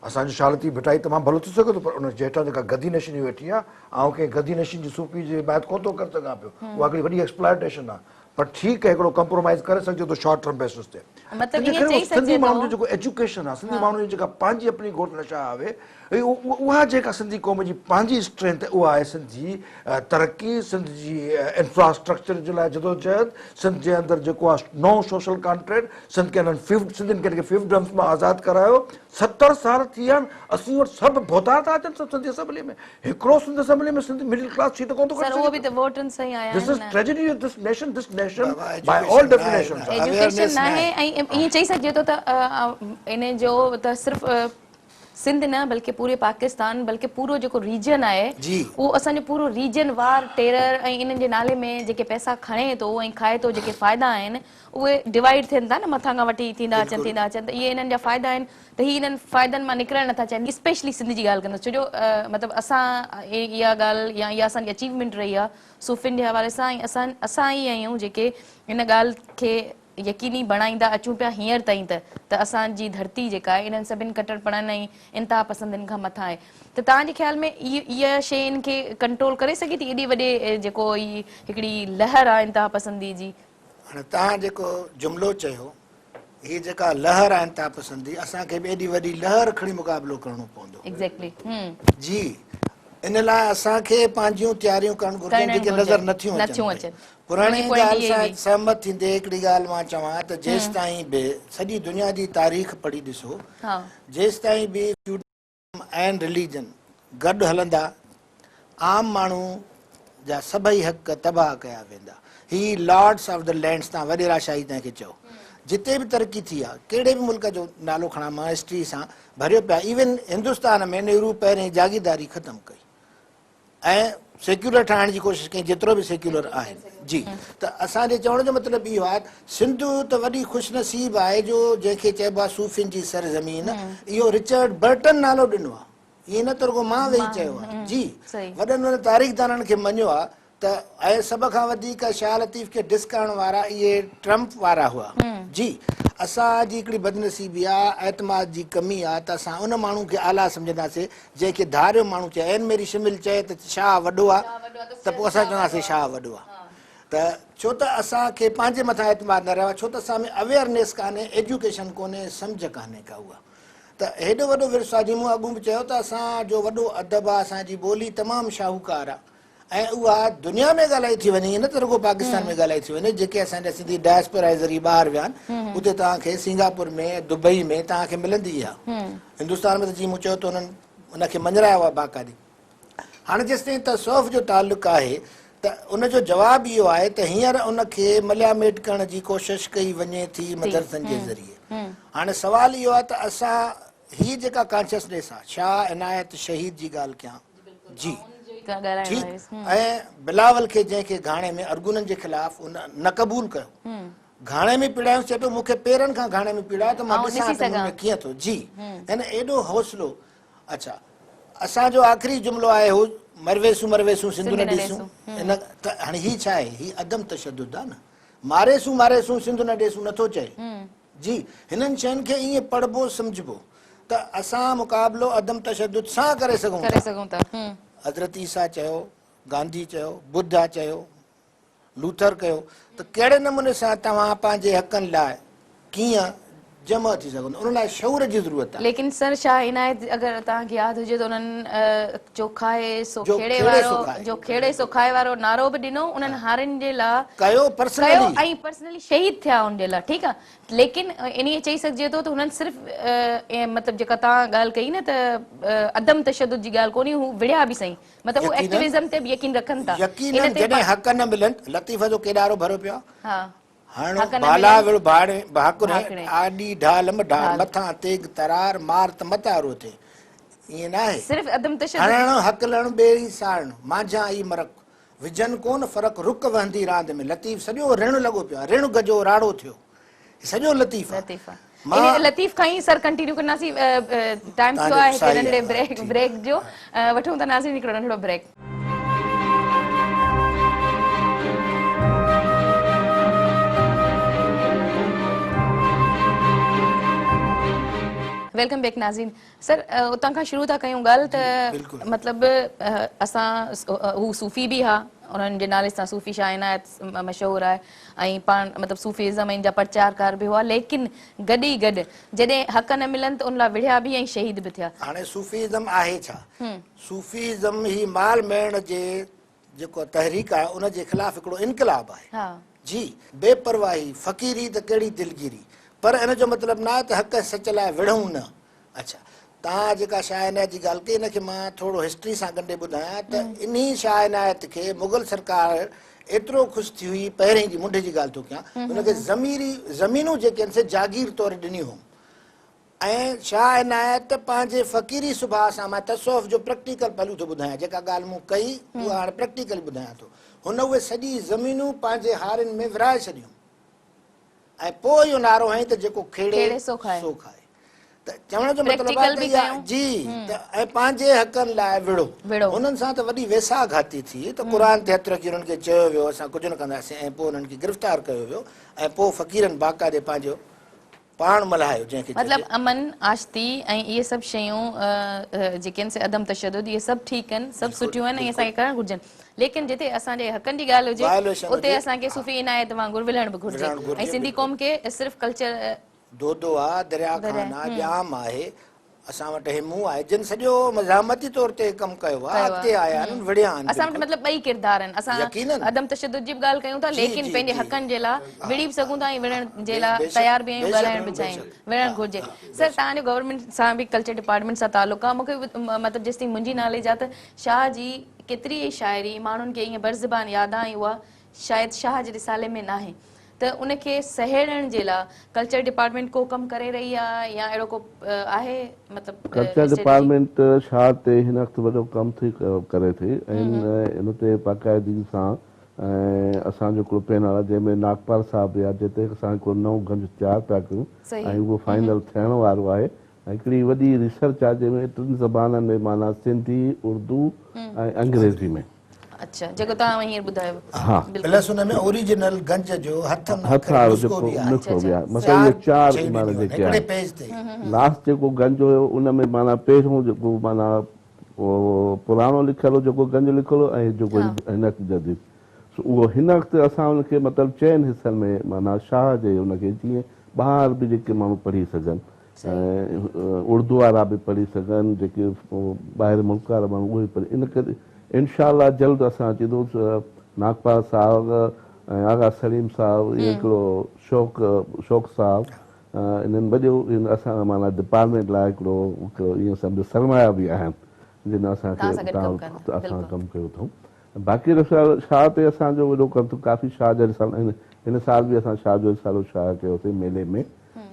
असांजो शालती भिटाई तमामु भलो थी सघे थो, पर उन जे हेठां जेका गदी नशीनी वेठी आहे, ऐं कंहिं गदी नशीन जी सूफ़ी जे बैत कोन थो करे सघां पियो, उहा हिकिड़ी वॾी एक्सप्लॉइटेशन आहे। पर ठीकु आहे, हिकिड़ो कंप्रोमाइज़ करे सघिजे थो शॉर्ट टर्म बेसिस ते। सिंधी माण्हुनि जो जेको एजुकेशन आहे, सिंधी माण्हुनि जी जेका पंहिंजी अपनी घोट नशा आहे, उहा जेका सिंधी क़ौम जी पंहिंजी स्ट्रेंथ उहा आहे सिंध जी तरक़ी, सिंध जी इंफ्रास्ट्रक्चर जे लाइ जदोजहद, सिंध जे अंदरि जेको आहे नओं सोशल कॉन्ट्रैक्ट, सिंधियुनि खे फिफ्डम्स मां आज़ादु करायो। 70 साल थी विया आहिनि, असीं वटि सभु भोता था अचनि सभु सिंधी असेंबली में। हिकिड़ो सिंध असेंबली में सिंधी मिडिल क्लास थी त कोन थो करे सघे। This is tragedy of this nation by all definitions. Education न आहे ऐं ईअं चई सघिजे थो त इन जो त सिर्फ़ु सिंध न बल्कि पूरे पाकिस्तान, बल्कि पूरो जेको रीजन आहे उहो असांजो पूरो रीजन वार टेरर ऐं इन्हनि जे नाले में जेके पैसा खणे थो ऐं खाए थो, जेके फ़ाइदा आहिनि उहे डिवाइड थियनि था न, मथां खां वठी थींदा अचनि त इहे इन्हनि जा फ़ाइदा आहिनि। त हीअ इन्हनि फ़ाइदनि मां निकिरणु नथा चाहिनि। स्पेशली सिंध जी ॻाल्हि कंदसि, छो जो मतिलबु असां इहा ॻाल्हि या इहा असांजी अचीवमेंट रही आहे सूफ़ियुनि जे हवाले सां, ऐं असां ई आहियूं जेके इन ॻाल्हि खे यकीनी बणाईंदा अचूं पिया हींअर ताईं त असांजी धरती जेका आहे इन्हनि सभिनि कटड़पणनि ऐं इंतिहा पसंदियुनि खां मथां आहे। त तव्हांजे ख़्याल में इहा शइ इन्हनि खे कंट्रोल करे सघे थी, एॾी वॾे जेको ई हिकिड़ी लहर आहे इंतिहा पसंदी जी? हाणे तव्हां जेको जुमिलो चयो, हीअ जेका लहर आहे इंतिहा पसंदी, असांखे बि एॾी वॾी लहर खणी मुक़ाबिलो करणो पवंदो। एग्ज़ैक्टली जी, इन लाइ असांखे पंहिंजियूं तयारियूं करणु घुरिजनि जेके नज़र नथियूं अचनि। पुराणी ॻाल्हि सां सहमत थींदे हिकिड़ी ॻाल्हि मां चवां त जेसि ताईं बि सॼी दुनिया जी तारीख़ पढ़ी ॾिसो, जेसि ताईं बि फ्यूडम एंड रिलीजन गॾु हलंदा, आम माण्हू जा सभई हक़ तबाह कया वेंदा। ही लॉर्ड्स ऑफ द लैंड्स, तव्हां वॾेरा शाही तंहिंखे चओ, जिते बि तरक़ी थी आहे, कहिड़े बि मुल्क जो नालो खणा, मां हिस्ट्री सां भरियो पिया। इवन हिंदुस्तान में नेहरू पहिरें जागीरदारी ख़तमु कई ऐं सेक्युलर ठाहिण जी कोशिशि कई जेतिरो बि सेक्युलर आहिनि जी। त असांजे चवण जो मतिलबु इहो आहे सिंध त वॾी ख़ुशनसीब आहे जो जंहिंखे चइबो आहे सूफ़ियुनि जी सरज़मीन। इहो रिचर्ड बर्टन नालो ॾिनो आहे, ईअं न त रुॻो मां वेही चयो आहे जी। वॾनि वॾनि तारीख़दाननि खे मञियो आहे त ऐं सभ खां वधीक शाह लतीफ़ खे डिस करण वारा इहे ट्रम्प वारा हुआ जी। असांजी हिकिड़ी बदनसीबी आहे, एतमाद जी कमी आहे त असां उन माण्हू खे आला सम्झंदासीं जंहिंखे धारियो माण्हू चए। एन मेरी शिमिल चए त शाह वॾो आहे त पोइ असां चवंदासीं शाह वॾो आहे। त छो त असांखे पंहिंजे मथां एतमाद न रहियो आहे, छो त असां में अवेयरनेस कान्हे, एजुकेशन कोन्हे, सम्झ कान्हे का उहा। त हेॾो वॾो विरसो आहे। जीअं मूं अॻु बि चयो त असांजो वॾो अदब आहे, असांजी ॿोली तमामु शाहूकार आहे ऐं उहा दुनिया में ॻाल्हाई थी वञे, न त रुॻो पाकिस्तान में ॻाल्हाई थी वञे। जेके असांजा सिंधी डायस्पोरा जे ज़रिए ॿाहिरि विया आहिनि उते तव्हांखे सिंगापुर में, दुबई में तव्हांखे मिलंदी आहे। हिंदुस्तान में त जीअं मूं चयो त उन्हनि उनखे मञरायो आहे बाक़ाइदे। हाणे जेसिताईं तसौफ़ जो तालुक़ु आहे त उनजो जवाबु इहो आहे त हींअर उनखे मलियामेट करण जी कोशिशि कई वञे थी मदरसनि जे ज़रिए। हाणे सुवालु इहो आहे त असां हीअ जेका कॉन्शियसनेस आहे, शाह इनायत शहीद जी ॻाल्हि कयां जी ठीकु, ऐं बिलावल खे जंहिंखे घाणे में अरगुननि जे ख़िलाफ़ उन न क़बूल कयो, घाणे में पीड़ायूं, चए पियो मूंखे पेरनि खां घाणे में पीड़ायो त मां ॾिसां त मूं में कीअं थो जी। हिन एॾो हौसलो। अच्छा, असांजो आख़िरी जुमिलो आहे हू मरवेसूं मरवेसूं सिंधु न ॾिसूं। इन त हाणे हीअ छा आहे, हीअ अदम तशद्दुद आहे न। मारेसूं मारेसूं सिंधु न ॾिसूं नथो चए जी। हिननि शयुनि खे ईअं पढ़बो सम्झबो त असां मुक़ाबिलो अदम तशद्दुद सां करे सघूं था। हज़रत ईसा चयो, गांधी चयो, बुद्धा चयो, लूथर कयो, त कहिड़े नमूने सां तव्हां पंहिंजे हक़नि लाइ कीअं जमा थी सघंदो, उन लाइ शऊर जी ज़रूरत आहे। लेकिन सर शाह इनायत अगरि तव्हांखे यादि हुजे त उन्हनि जो खाए सो खेड़े वारो, जो खेड़े सो खाए वारो नारो बि ॾिनो उन्हनि हारियुनि जे लाइ कयो ऐं पर्सनली शहीद थिया उन जे लाइ, ठीकु आहे। लेकिन इन चई सघिजे थो त हुननि सिर्फ़ु मतिलबु जेका तव्हां ॻाल्हि कई न त अदम तशद्दुद जी ॻाल्हि कोन्हे, हू विड़िया बि सही, मतिलबु हू एक्टिविज़म ते बि यकीन रखनि था। यकीनन जॾहिं हक़ न मिलनि, लतीफ़ जो केॾारो भरियो पियो आहे। हाणे बाला विड़ भाकुरे आॾी ढाल मथां तेग तरार मार त मतारो थिए, ईअं न आहे। सिर्फ़ अदम तशद्दुद हणणु हक़ लहणु ॿेड़ी साड़णु मांझा ई मरक विझनि कोन फ़र्क़ु रुक वहंदी रांदि में। लतीफ़ सॼो ऋण लॻो पियो आहे, ऋण गजो राड़ो थियो, सॼो लतीफ़ आहे। लतीफ़ खां ई सर कंटिन्यू कंदासीं। टाइम थियो आहे हिकु नंढड़े ब्रेक जो, वठूं था नाज़रीन हिकिड़ो नंढड़ो ब्रेक। वेलकम बैक नाज़रीन। सर उतां खां शुरू था कयूं ॻाल्हि त मतिलबु असां हू सूफ़ी बि हा, उन्हनि जे नाले सां सूफ़ी शाह इनायत मशहूरु आहे ऐं पाण मतिलबु सूफ़ीज़म इन जा प्रचारकार बि हुआ। लेकिन गॾु ई गॾु जॾहिं हक़ न मिलनि त उन लाइ विड़िया बि ऐं शहीद बि थिया। हाणे सूफ़ीज़म आहे छा? सूफ़ीज़म ही माल मेड़ जे जेको तहरीक आहे उन जे ख़िलाफ़ हिकिड़ो इनक़लाब आहे जी। बेपरवाही फ़क़ीरी त कहिड़ी दिलगिरी, पर इन जो मतिलबु न आहे त हक़ सच लाइ विढ़ूं न। अच्छा, तव्हां जेका शाह इनायत जी ॻाल्हि कई हिनखे मां थोरो हिस्ट्री सां गॾु ॿुधायां त इन शाह इनायत खे मुग़ल सरकार एतिरो ख़ुशि थी हुई, पहिरें जी मुंड जी ॻाल्हि थो कयां, हुनखे ज़मीनूं जेके आहिनि से जागीर तौरु ॾिनियूं हुयूं। ऐं शाह इनायत पंहिंजे फ़क़ीरी सुभाउ सां, मां तसौफ़ जो प्रैक्टिकल पहलू थो ॿुधायां, जेका ॻाल्हि मूं कई उहा हाणे प्रैक्टिकल ॿुधायां थो। हुन उहे सॼी ज़मीनूं पंहिंजे हारियुनि में विराए छॾियूं ऐं पोइ इहो नारो हईं त जेको खेड़े सो खाए। त चवण जो मतिलबु आहे जी त ऐं पंहिंजे हक़नि लाइ विड़ो। हुननि सां त वॾी वेसाघाती थी त क़ुर ते हथु रखी हुननि खे चयो वियो असां कुझु न कंदासीं ऐं पोइ हुननि खे गिरफ़्तार कयो वियो ऐं पोइ फ़क़ीरनि बाक़ाइदे पंहिंजो पाण मल्हायो, जंहिंखे मतिलबु अमन आश्ती ऐं इहे सभु शयूं जेके आहिनि से अदम तशद्दुद, इहे सभु ठीकु आहिनि, सभु सुठियूं आहिनि ऐं असांखे करणु घुरिजनि। लेकिन जिते असांजे हक़नि जी ॻाल्हि हुजे उते असांखे सूफ़ी इनायत वांगुरु विलहण बि घुरिजे ऐं सिंधी क़ौम खे सिर्फ़ु कल्चर दोदो आहे, दरिया खान आहे, जाम आहे, असां वटि हिमू आहे, जिन सॼो मज़ामती तौर ते कमु कयो आहे, अॻिते आया आहिनि, विड़िया आहिनि। असां वटि मतिलबु ॿई किरदार आहिनि। असां अदम तशद्दुद जी बि ॻाल्हि कयूं था, लेकिन पंहिंजे हक़नि जे लाइ विड़ी बि सघूं था ऐं विढ़ण जे लाइ तयार बि आहियूं, ॻाल्हाइण बि चाहियूं, विढ़णु घुरिजे। सर तव्हांजो गवर्नमेंट सां बि कल्चर डिपार्टमेंट सां तालुक़ु आहे, मूंखे मतिलबु जेसिताईं मुंहिंजी नॉलेज आहे त शाह जी केतिरी ई शाइरी माण्हुनि खे ईअं बर्ज़बान यादि आहे, उहा शायदि शाह जे रिसाले में न आहे। त त उनखे सहेड़ण जे लाइ कल्चर डिपार्टमेंट को कमु करे रही आहे या अहिड़ो को आहे मतिलबु कल्चर डिपार्टमेंट शहर ते हिन वक़्तु वॾो कमु थी करे थी ऐं इन ते बाक़ाइदगी सां असांजो हिकिड़ो पैनल आहे जंहिंमें नागपाल साहिबु आहे जिते असां हिकिड़ो नओं गंज तयारु पिया कयूं ऐं उहो फाइनल थियण वारो आहे ऐं हिकिड़ी वॾी रिसर्च आहे जंहिंमें 3 ज़बाननि में माना सिंधी उर्दू ऐं अंग्रेज़ी में अच्छा जेको तव्हां हींअर ॿुधायो हा प्लस हुन में ओरिजिनल गंज जो हथ वारो जेको नुस्ख़ो बि आहे मतिलबु इहे 4 माना जेके हिकिड़े आहे पेज ते लास्ट जेको गंज हुयो उन में माना पहिरियों जेको माना पुराणो लिखियलु हो जेको गंज लिखियलु हो ऐं जेको हिन जदीद उहो हिन वक़्तु असां हुनखे मतिलबु 4 हिसनि में माना शाह जे हुनखे जीअं ॿाहिरि बि जेके माण्हू पढ़ी सघनि ऐं उर्दू वारा बि पढ़ी सघनि जेके ॿाहिरि मुल्क वारा माण्हू उहे पढ़ी इन करे इनशाला जल्द असां अची थो नागपाल साहिबु ऐं आगा सलीम साहिबु इहो हिकिड़ो शौक़ साहिबु इन्हनि वॾो असां माना डिपार्टमेंट लाइ हिकिड़ो ईअं सम्झो सरमाया बि आहिनि जिन असांखे असां कमु कयो अथऊं बाक़ी शाह ते असांजो वॾो कमु थो काफ़ी शाह जा हिन साल बि असां शाह जो रिसालो शाह कयोसीं मेले में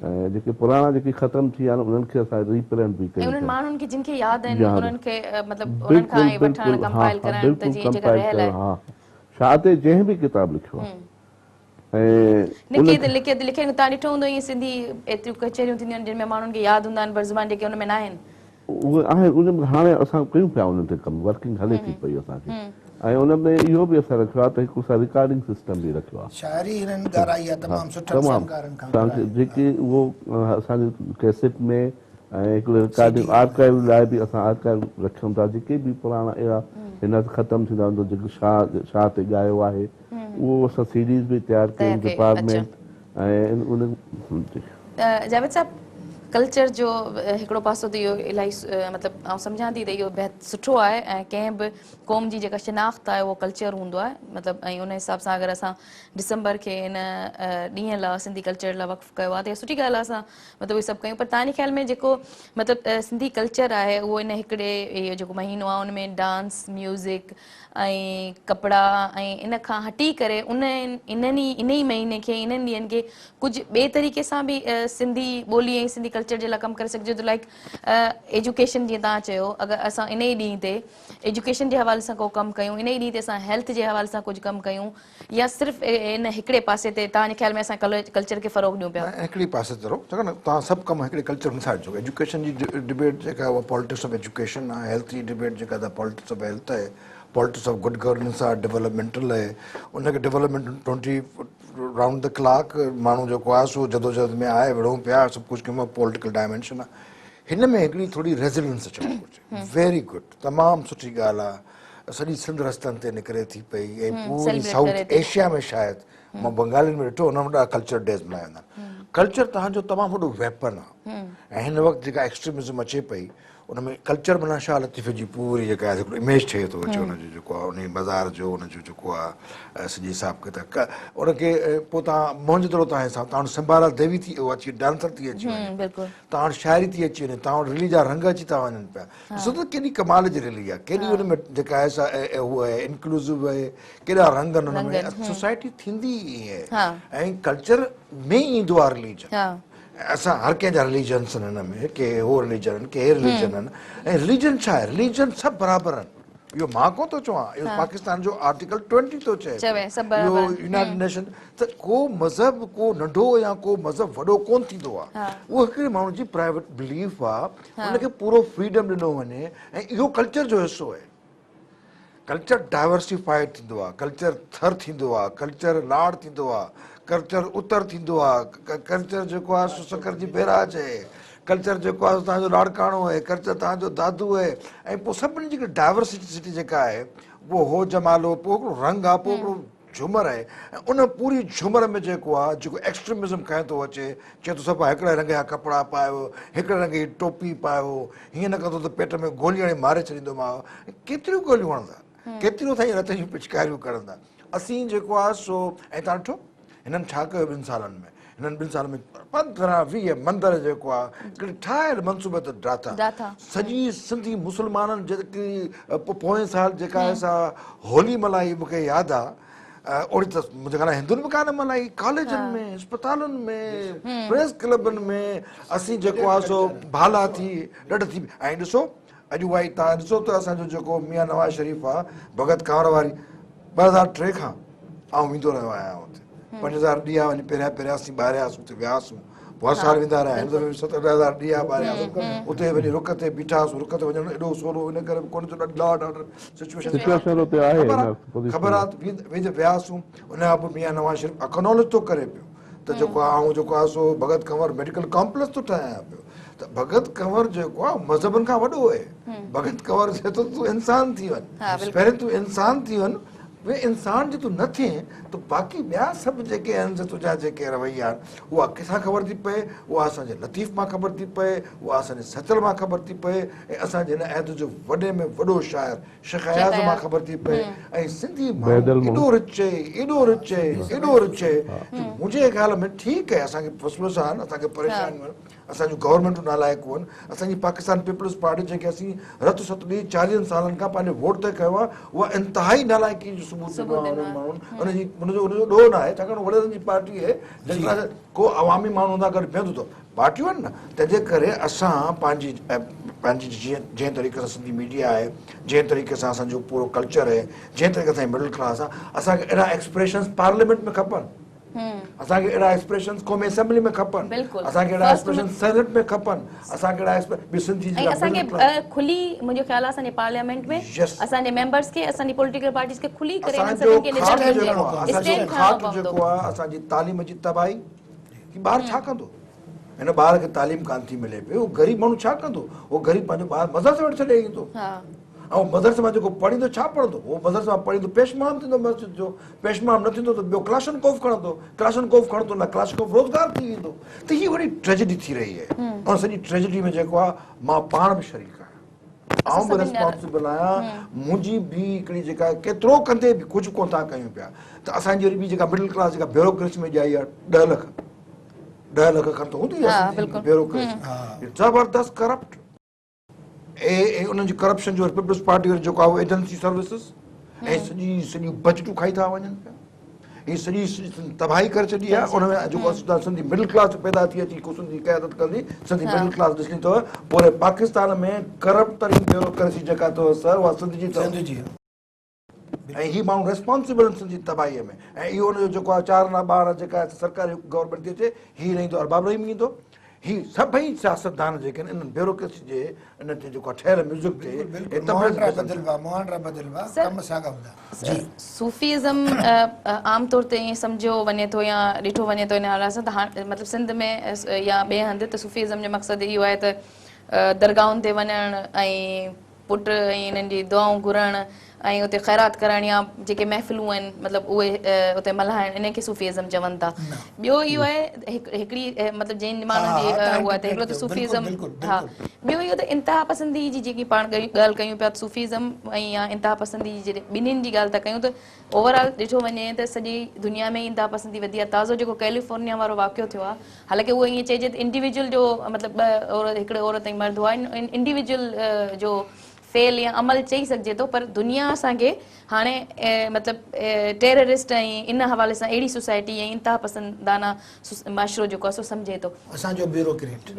जेके पुराणा जेके ख़तम थी विया आहिनि उन्हनि खे असां रीप्रिंट बि कयूं उन्हनि माण्हुनि खे जिन खे यादि आहिनि उन्हनि खे मतिलबु उन्हनि खां ई वठण कंपाइल करण त जीअं जेका रहियल आहे हा शाह ते जंहिं बि किताब लिखियो आहे ऐं लिखे तव्हां ॾिठो हूंदो ईअं सिंधी एतिरियूं कचहरियूं थींदियूं आहिनि जिन में माण्हुनि खे यादि हूंदा आहिनि पर ज़ुबान जेके उन में न आहिनि उहे आहे उन में हाणे असां कयूं पिया उन्हनि ते कमु वर्किंग हले थी पई असांखे ऐं उन में इहो बि असां रखियो आहे त हिकु असां रिकॉर्डिंग सिस्टम बि रखियो आहे शाइरी हिननि ॻाल्हाई आहे तमामु सुठनि फ़नकारनि खां तमामु जेके उहो असांजे कैसेट में ऐं हिकिड़ो रिकॉर्डिंग आर्काइव लाइ बि असां आर्काइव रखूं था जेके बि पुराणा अहिड़ा हिन ख़तमु थींदा हूंदा जेको शाह ते ॻायो आहे उहो असां सीरीज़ बि तयारु कयूं डिपार्टमेंट ऐं उन जावेद साहब कल्चर जो हिकिड़ो पासो त इहो इलाही मतिलबु आउं सम्झां थी त इहो सुठो आहे ऐं कंहिं बि क़ौम जी जेका शिनाख़्त आहे उहो कल्चर हूंदो आहे मतिलबु ऐं उन हिसाब सां अगरि असां डिसंबर खे हिन ॾींहं लाइ सिंधी कल्चर लाइ वक़्फ़ु कयो आहे त इहा सुठी ॻाल्हि आहे असां मतिलबु इहे सभु कयूं पर तव्हांजे ख़्याल में जेको मतिलबु सिंधी कल्चर आहे उहो इन हिकिड़े इहो जेको महीनो आहे उन में डांस म्यूज़िक ऐं कपिड़ा ऐं इन खां हटी करे इन ई महीने खे इन्हनि ॾींहंनि खे कुझु ॿिए तरीक़े सां बि सिंधी ॿोली ऐं सिंधी कल्चर जे लाइ कमु करे सघिजे त लाइक एजुकेशन जीअं तव्हां चयो अगरि असां इन ई ॾींहं ते एजुकेशन जे हवाले सां को कमु कयूं इन ई ॾींहं ते असां हेल्थ जे हवाले सां कुझु कमु कयूं या सिर्फ़ु इन हिकिड़े पासे ते तव्हांजे ख़्याल में असां कल्चर खे फ़रोग़ ॾियूं पिया हिकिड़ी पासे ते रहो छाकाणि तव्हां सभु कमु हिकिड़े कल्चर में था अचो एजुकेशन जी डिबेट जेका उहा पॉलिटिक्स ऑफ एजुकेशन आहे हेल्थ जी डिबेट जेका आहे पॉलिटिक्स ऑफ हेल्थ आहे पॉलिटिक्स ऑफ गुड गवर्नेंस आहे डेवलपमेंटल आहे उनखे डेवलपमेंट 20 राउंड द क्लॉक माण्हू जेको आहे सो जदोजहद में आहे विढ़ूं पिया सभु कुझु कयूं पॉलिटिकल डायमेंशन आहे हिन में हिकिड़ी थोरी रेज़िलेंस अचणु घुरिजे वेरी गुड तमामु सुठी ॻाल्हि आहे सॼी सिंध रस्तनि ते निकिरे थी पई ऐं पूरी साउथ एशिया में शायदि मां बंगालियुनि में ॾिठो हुन में ॾाढा कल्चर डेज़ मल्हाया वेंदा आहिनि कल्चर तव्हांजो तमामु वॾो वेपन आहे ऐं हिन वक़्तु जेका एक्सट्रीमिज़म अचे पई उन में कल्चर माना शाह लतीफ़े जी पूरी जेका आहे हिकिड़ो इमेज ठहे थो अचे हुनजो जेको आहे उन बाज़ार जो हुनजो जेको आहे सॼी हिसाब किताब उनखे पोइ तव्हां मोहन जो तव्हां हिसाब तव्हां वटि संभाला देवी थी अची डांसर थी अची वञे तव्हां वटि शाइरी थी अची वञे तव्हां वटि रिली जा रंग अची था वञनि पिया ॾिसो त केॾी कमाल जी रिली आहे केॾी हुन में जेका आहे सा उहा आहे इंक्लूसिव आहे केॾा रंग आहिनि हुन में सोसाइटी थींदी ईअं आहे ऐं कल्चर में ईंदो आहे रिलीजन असां हर कंहिंजा रिलीजन्स आहिनि हिन में के हो रिलीजन आहिनि के हे रिलीजन आहिनि ऐं रिलीजन छा आहे रिलीजन सभु बराबरि आहिनि इहो मां कोन थो चवां इहो पाकिस्तान जो आर्टिकल 20 थो चए इहो यूनाइटेड नेशन त को मज़हब को नंढो या को मज़हब वॾो कोन थींदो आहे उहो हिकिड़े माण्हू जी प्राइवेट बिलीफ आहे हुनखे पूरो फ्रीडम ॾिनो वञे ऐं इहो कल्चर जो हिसो आहे कल्चर डाइवर्सिफाइड थींदो आहे कल्चर थर थींदो आहे कल्चर लाड़ थींदो आहे कल्चर उतर थींदो आहे कल्चर जेको आहे सकर जी बैराज आहे कल्चर जेको आहे तव्हांजो लाड़काणो आहे कल्चर तव्हांजो दादू आहे ऐं पोइ सभिनी जी डाइवर्सिटी जेका आहे उहो हो जमालो पोइ हिकिड़ो रंग आहे पोइ हिकिड़ो झूमर आहे ऐं उन पूरी झूमर में जेको आहे जेको एक्सट्रीमिज़म खंयो थो अचे चए थो सभु हिकिड़े रंग जा कपिड़ा पायो हिकिड़े रंग जी टोपी पायो हीअं न कंदो त पेट में गोलियूं हणी मारे छॾींदोमांव केतिरियूं गोलियूं हणंदा केतिरियूं ताईं रत जूं पिचकारियूं करंदा असीं जेको आहे सो ऐं तव्हां ॾिठो हिननि छा कयो 2 सालनि में हिननि 2 सालनि में 15-20 मंदर जेको आहे हिकिड़े ठाहियल मनसूबे ते ड्राथा सॼी सिंधी मुस्लमाननि जेकी पोएं साल जेका आहे सा होली मल्हाई मूंखे यादि आहे ओड़ी त मुंहिंजे ख़्याल हिंदुनि में कान मल्हाई, कॉलेजनि में, अस्पतालुनि में, प्रेस क्लबनि में असीं जेको आहे सो भाला थी ॾढ थी। ऐं ॾिसो अॼु उहा ई तव्हां ॾिसो त असांजो जेको मियां नवाज़ शरीफ़ आहे भगत कंवर वारी 2003 खां आउं वेंदो रहियो आहियां हुते। 5000 ॾींहं वञी पहिरियां पहिरियां असीं ॿाहिरियासीं हुते वियासीं, बहुत साल वेंदा रहिया। हिन दफ़े 70,000 ॾींहं ॿारियासीं उते वञी रुख ते बीठासीं। रुख ते वञणु एॾो सवलो इन करे कोन थो लॉ एंड ऑर्डर सिचुएशन हुते आहे ख़बर आहे वेंदे वियासीं। उन खां पोइ मियां नवाज़ शरीफ़ एक्नॉलेज थो करे पियो त जेको आहे ऐं जेको आहे सो भगत कंवर मेडिकल कॉम्प्लेक्स थो ठाहियां पियो। त भगत कंवर जेको आहे मज़हबनि खां वॾो आहे। भगत कंवर चए थो तूं इंसान थी वञ, पहिरीं तूं इंसान थी वञ। वे इंसान जे तूं न थिए त बाक़ी ॿिया सभु जेके आहिनि तुंहिंजा जेके रवैया आहिनि उहा कंहिंसां ख़बर थी पए, उहा असांजे लतीफ़ मां ख़बर थी पए, उहा असांजे सचल मां ख़बर थी पए, ऐं असांजे हिन अहद जो वॾे में वॾो शाइर शेख अयाज़ मां ख़बर थी पए। ऐं सिंधी माण्हू एॾो रिच आहे, एॾो रिच आहे, एॾो रिच आहे। मुंहिंजे ख़्याल में ठीकु आहे असांखे फसलुस आहिनि, असांखे परेशानियूं आहिनि, असांजूं गवर्नमेंटूं नालाइक़ूं आहिनि। असांजी पाकिस्तान पीपल्स पार्टी जेके असीं रत सत ॾेई 40 सालनि खां पंहिंजे वोट ते कयो आहे उहा इंतिहाई नालाइकी जो सबूत ॾिनो आहे उन्हनि माण्हुनि। उनजो ॾोह न आहे, छाकाणि वॾनि जी पार्टी आहे जंहिं तरह को अवामी माण्हू हुन गॾु बीहंदो अथव। पार्टियूं आहिनि न, तंहिंजे करे असां पंहिंजी जंहिं तरीक़े सां सिंधी मीडिया आहे, जंहिं तरीक़े सां असांजो पूरो कल्चर आहे, जंहिं तरीक़े सां मिडिल क्लास आहे, असांखे अहिड़ा एक्सप्रेशन्स पार्लियामेंट में खपनि, असांखे अहिड़ा एक्सप्रेशन्स क़ौमी असेंबली में खपनि, असांखे अहिड़ा एक्सप्रेशन्स सेनेट में खपनि, असांखे अहिड़ा सिंधी असांखे खुली मुंहिंजो ख़्याल आहे असांजे पार्लियामेंट में असांजे मेंबर्स खे असांजी पॉलिटिकल पार्टीज़ खे खुली करे जेको आहे असांजी तालीम जी तबाही की ॿार छा कंदो। हिन ॿार खे तालीम कान थी मिले पई, उहो ग़रीब माण्हू छा कंदो। उहो ग़रीब पंहिंजो ॿार मदरसे वटि छॾे ईंदो, ऐं मदरसे मां जेको पढ़ींदो छा पढ़ंदो, उहो मदरसे मां पढ़ींदो पेशमाम थींदो मस्जिद जो, पेशमाम न थींदो त ॿियो क्लाशनकोफ खणंदो, क्लाशनकोफ खणंदो न क्लाशनकोफ रोज़गार थी वेंदो। त हीअ वॾी ट्रेजेडी थी रही आहे। ऐं सॼी ट्रेजेडी में जेको आहे मां पाण बि शरीक आहियां, आउं बि रिस्पॉन्सिबल आहियां। मुंहिंजी बि हिकिड़ी जेका केतिरो कंदे बि कुझु कोन था कयूं पिया। त असांजी वरी ॿी जेका मिडिल क्लास जेका ब्यूरोक्रेसी में ॼाई आहे 10 लख खनि त हूंदी आहे ब्यूरोक्रेसी, ज़बरदस्त करप्ट। ऐं उन्हनि जी करप्शन जो पीपल्स पार्टी वारी जेको आहे एजेंसी सर्विसिस ऐं सॼियूं बजटूं खाई था वञनि पिया। हीअ सॼी तबाही करे छॾी आहे। उनमें जेको सिंधी मिडिल क्लास पैदा थी अची को सिंधी क़यादत कंदी, सिंधी मिडिल क्लास ॾिसणी अथव पूरे पाकिस्तान में करप्ट तरीन ब्यूरोक्रेसी जेका अथव सर उहा सिंध जी। ऐं हीअ माण्हू रेस्पॉन्सिबल आहिनि सिंधी तबाहीअ में। ऐं इहो हुनजो जेको आहे 4 आना 12 जेका सरकारी गवर्नमेंट थी अचे हीअ रहंदो अरबाब रहीम ईंदो। हीअ सभई सियासतदान जेके आहिनि इन्हनि ब्यूरोक्रेसी जे इन ते जेको आहे ठहियल म्यूज़िक ते सूफ़ीज़म आमतौर ते ईअं सम्झो वञे थो या ॾिठो वञे थो इन हाल सां त हाणे मतिलबु सिंध में या ॿिए हंधि त सूफ़ीज़म जो मक़सदु इहो आहे त दरगाहुनि ते वञणु ऐं पुट ऐं इन्हनि जी दुआऊं घुरणु ऐं उते ख़ैरात करणु या जेके महफ़िलूं आहिनि मतिलबु उहे उते मल्हाइणु इन खे सूफ़ीज़म चवनि था। ॿियो इहो आहे हिकिड़ी मतिलबु जंहिं माण्हुनि जी उहा त हिकिड़ो त सूफ़ीज़म, हा ॿियो इहो त इंतिहा पसंदी जी जेकी पाण ॻाल्हि कयूं पिया सूफ़ीज़म ऐं या इंतिहा पसंदी जी ॿिन्हिनि जी ॻाल्हि था कयूं त ओवरऑल ॾिठो वञे त सॼी दुनिया में इंतिहा पसंदी वधी आहे। ताज़ो जेको कैलिफोर्निया वारो वाक़ियो थियो आहे, हालांकि उहो ईअं चइजे त इंडिविजुअल जो मतिलबु हिकिड़े औरत ऐं मर्द हुआ इंडिविजुअल जो फेल या अमल चई सघिजे थो, पर दुनिया असांखे हाणे मतिलबु टेररिस्ट ऐं इन हवाले सां अहिड़ी सोसाइटी ऐं इंतिहा पसंदाना माशरो जेको आहे सो सम्झे थो। असांजो ब्यूरोक्रेट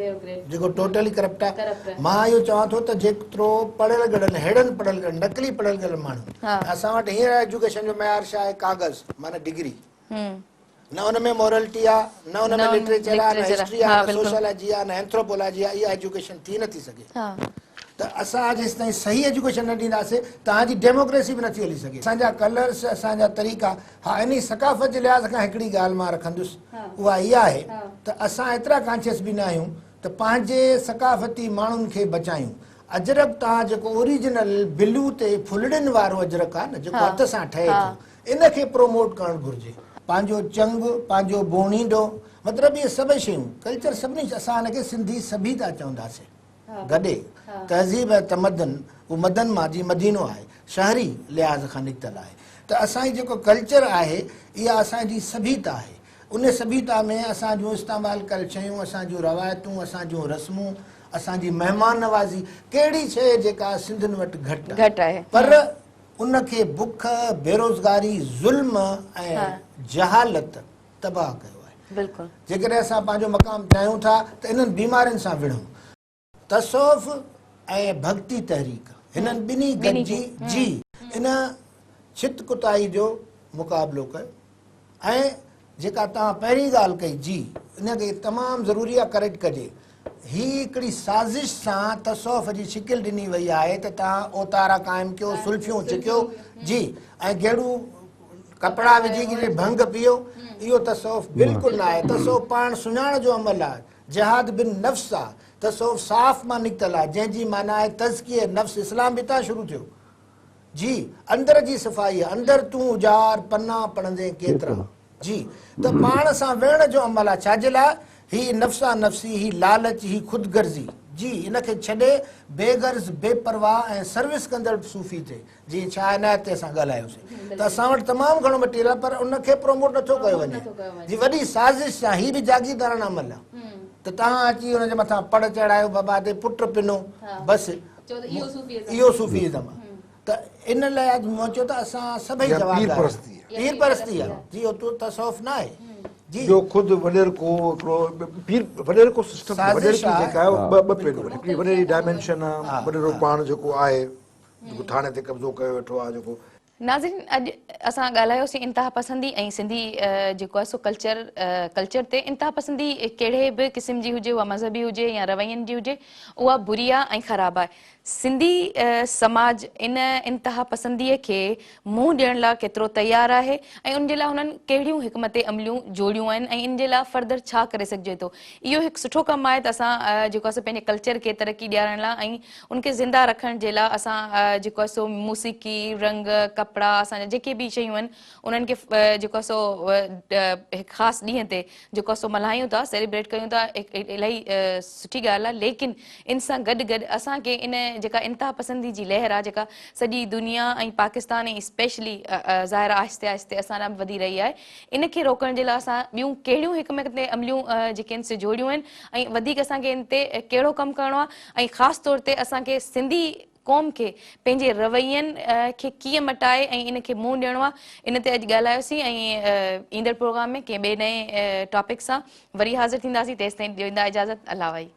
जेको टोटली करप्ट आहे। मां इहो चवां थो त जेतिरो पढ़ियल गॾनि हेड़नि पढ़ियल गॾु नकली पढ़ियल गॾु माण्हू असां वटि हींअर एजुकेशन जो मयार छा आहे, कागज़ माना डिग्री, न हुन में मॉरलिटी आहे, न हुन में लिटरेचर आहे, न हिस्ट्री आहे, न सोशियोलॉजी आहे, न एंथ्रोपोलॉजी आहे। इहा एजुकेशन थी नथी सघे। त असां जेसि ताईं सही एजुकेशन न ॾींदासीं तव्हांजी डेमोक्रेसी बि नथी हली सघे। असांजा कलर्स, असांजा तरीक़ा, हा इन सकाफ़त जे लिहाज़ खां हिकिड़ी ॻाल्हि मां रखंदुसि, उहा इहा आहे त असां एतिरा कॉन्शियस बि न आहियूं त पंहिंजे सकाफ़ती माण्हुनि खे बचायूं। अजरक तव्हां जेको ओरिजिनल बिलू ते फुलड़ियुनि वारो अजरक आहे न जेको हथ सां ठहे थो, इन खे प्रोमोट करणु घुरिजे। पंहिंजो चंग, पंहिंजो बोणीडो, मतिलबु इहे सभई शयूं कल्चर सभिनी, असां हिनखे सिंधी सभीता चवंदासीं। गॾे तहज़ीब ऐं तमदन उहो मदन मां जी मदीनो आहे, शहरी लिहाज़ खां निकितल आहे। त असांजी जेको कल्चर आहे इहा असांजी सभीता आहे। उन सभीता में असां जूं इस्तेमालु कयल शयूं, असां जूं रवायतूं, असां जूं रस्मूं, असांजी महिमान नवाज़ी, कहिड़ी शइ जेका सिंधियुनि वटि घटि आहे, पर उनखे बुख बेरोज़गारी ज़ुल्म ऐं जहालत तबाह कयो आहे। बिल्कुलु जेकॾहिं असां पंहिंजो मक़ाम चाहियूं था त इन्हनि बीमारियुनि सां विढ़ूं। तसौफ़ ऐं भक्ति तहरीक हिननि ॿिन्ही गॾिजी जी इन छित कुताई जो मुक़ाबिलो कयो। ऐं जेका तव्हां पहिरीं ॻाल्हि कई जी इनखे तमामु ज़रूरी आहे करेक्ट कजे। ही हिकिड़ी साज़िश सां तसौफ़ जी शिकिल ॾिनी वई आहे त तव्हां ओतारा क़ाइमु कयो, सुल्फियूं छिकियो जी, ऐं गेड़ू कपिड़ा विझी करे भंग पीओ, इहो तसौफ़ बिल्कुलु न आहे। तसौफ़ पाण सुञाण जो अमल आहे, जिहाद बिन नफ़्स आहे। तसौफ़ साफ़ मां निकितल आहे, जंहिंजी माना आहे तज़किये नफ़्स। इस्लाम बि हितां शुरू थियो जी। अंदर जी सफ़ाई आहे, अंदर तूं उजार पन्ना पढ़ंदे केतिरा जी। त पाण सां विढ़ण जो अमल आहे। छाजे लाइ? ही नफ़्सा नफ़्सी, ही लालच, ही ख़ुदगर्ज़ी जी, इनखे छॾे बेगर्ज़ बेपरवाह ऐं सर्विस कंदड़ सूफ़ी थिए। जी छा आहे न ते असां ॻाल्हायोसीं त असां वटि तमामु घणो मटीरियल आहे, पर उनखे प्रमोट नथो कयो वञे जी। वॾी साज़िश आहे, ही बि जागीरदाराना अमल आहे। त तव्हां अची हुनजे मथां पड़ चढ़ायो, बाबा ते पुट पिनो, बसि इहो सूफ़ीज़म आहे। त इन लाइ अॼु मूं चयो त असां सभई जवाबदार पीर परस्ती आहे जी। उहो तसौफ़ न आहे जी। जो ख़ुदि वॾेर को हिकिड़ो पीर वॾेर को सिस्टम वॾेर की जेका आहे ॿ पहलू आहिनि। हिकिड़ी वॾेरी डायमेंशन आहे, वॾेरो पाण जेको आहे जेको थाणे ते कब्ज़ो कयो वेठो आहे जेको। नाज़रीन, अॼु असां ॻाल्हायोसीं इंतिहा पसंदी ऐं सिंधी जेको आहे सो कल्चर ते। इंतिहा पसंदी कहिड़े बि क़िस्म जी हुजे, उहा मज़हबी हुजे या रवैयनि जी हुजे, उहा बुरी आहे ऐं ख़राबु आहे। सिंधी समाज इन इंतिहा पसंदीअ खे मुंहुं ॾियण लाइ केतिरो तयारु आहे ऐं उनजे लाइ हुननि कहिड़ियूं हिकमत अमलियूं जोड़ियूं आहिनि ऐं इन जे लाइ फर्दर छा करे सघिजे थो। इहो हिकु सुठो कमु आहे त असां जेको आहे पंहिंजे कल्चर खे तरक़ी ॾियारण लाइ ऐं उनखे ज़िंदा रखण जे लाइ असां जेको आहे सो मूसीक़ी, रंग, कपिड़ा, असांजा जेके बि शयूं आहिनि उन्हनि खे जेको आहे सो ख़ासि ॾींहं ते जेको आहे सो मल्हायूं था, सेलिब्रेट कयूं था। इलाही सुठी ॻाल्हि आहे। लेकिन इन सां गॾु गॾु असांखे इन जेका इंतिहा पसंदी जी लहर आहे, जेका सॼी दुनिया ऐं पाकिस्तान ऐं स्पेशली ज़ाहिर आहिस्ते आहिस्ते असां ॾांहुं वधी रही आहे, इनखे रोकण जे लाइ असां ॿियूं कहिड़ियूं हिकमत अमलियूं जेके आहिनि से जोड़ियूं आहिनि ऐं वधीक असांखे इन ते कहिड़ो कमु करिणो आहे ऐं ख़ासि तौर ते असांखे सिंधी क़ौम खे पंहिंजे रवैयनि खे कीअं मटाए ऐं इनखे मुंहुं ॾियणो आहे, इन ते अॼु ॻाल्हायोसीं। ऐं ईंदड़ प्रोग्राम में कंहिं ॿिए नए टॉपिक सां वरी हाज़िर थींदासीं। तेसिताईं ॾींदा इजाज़त। अल्लाह वाई।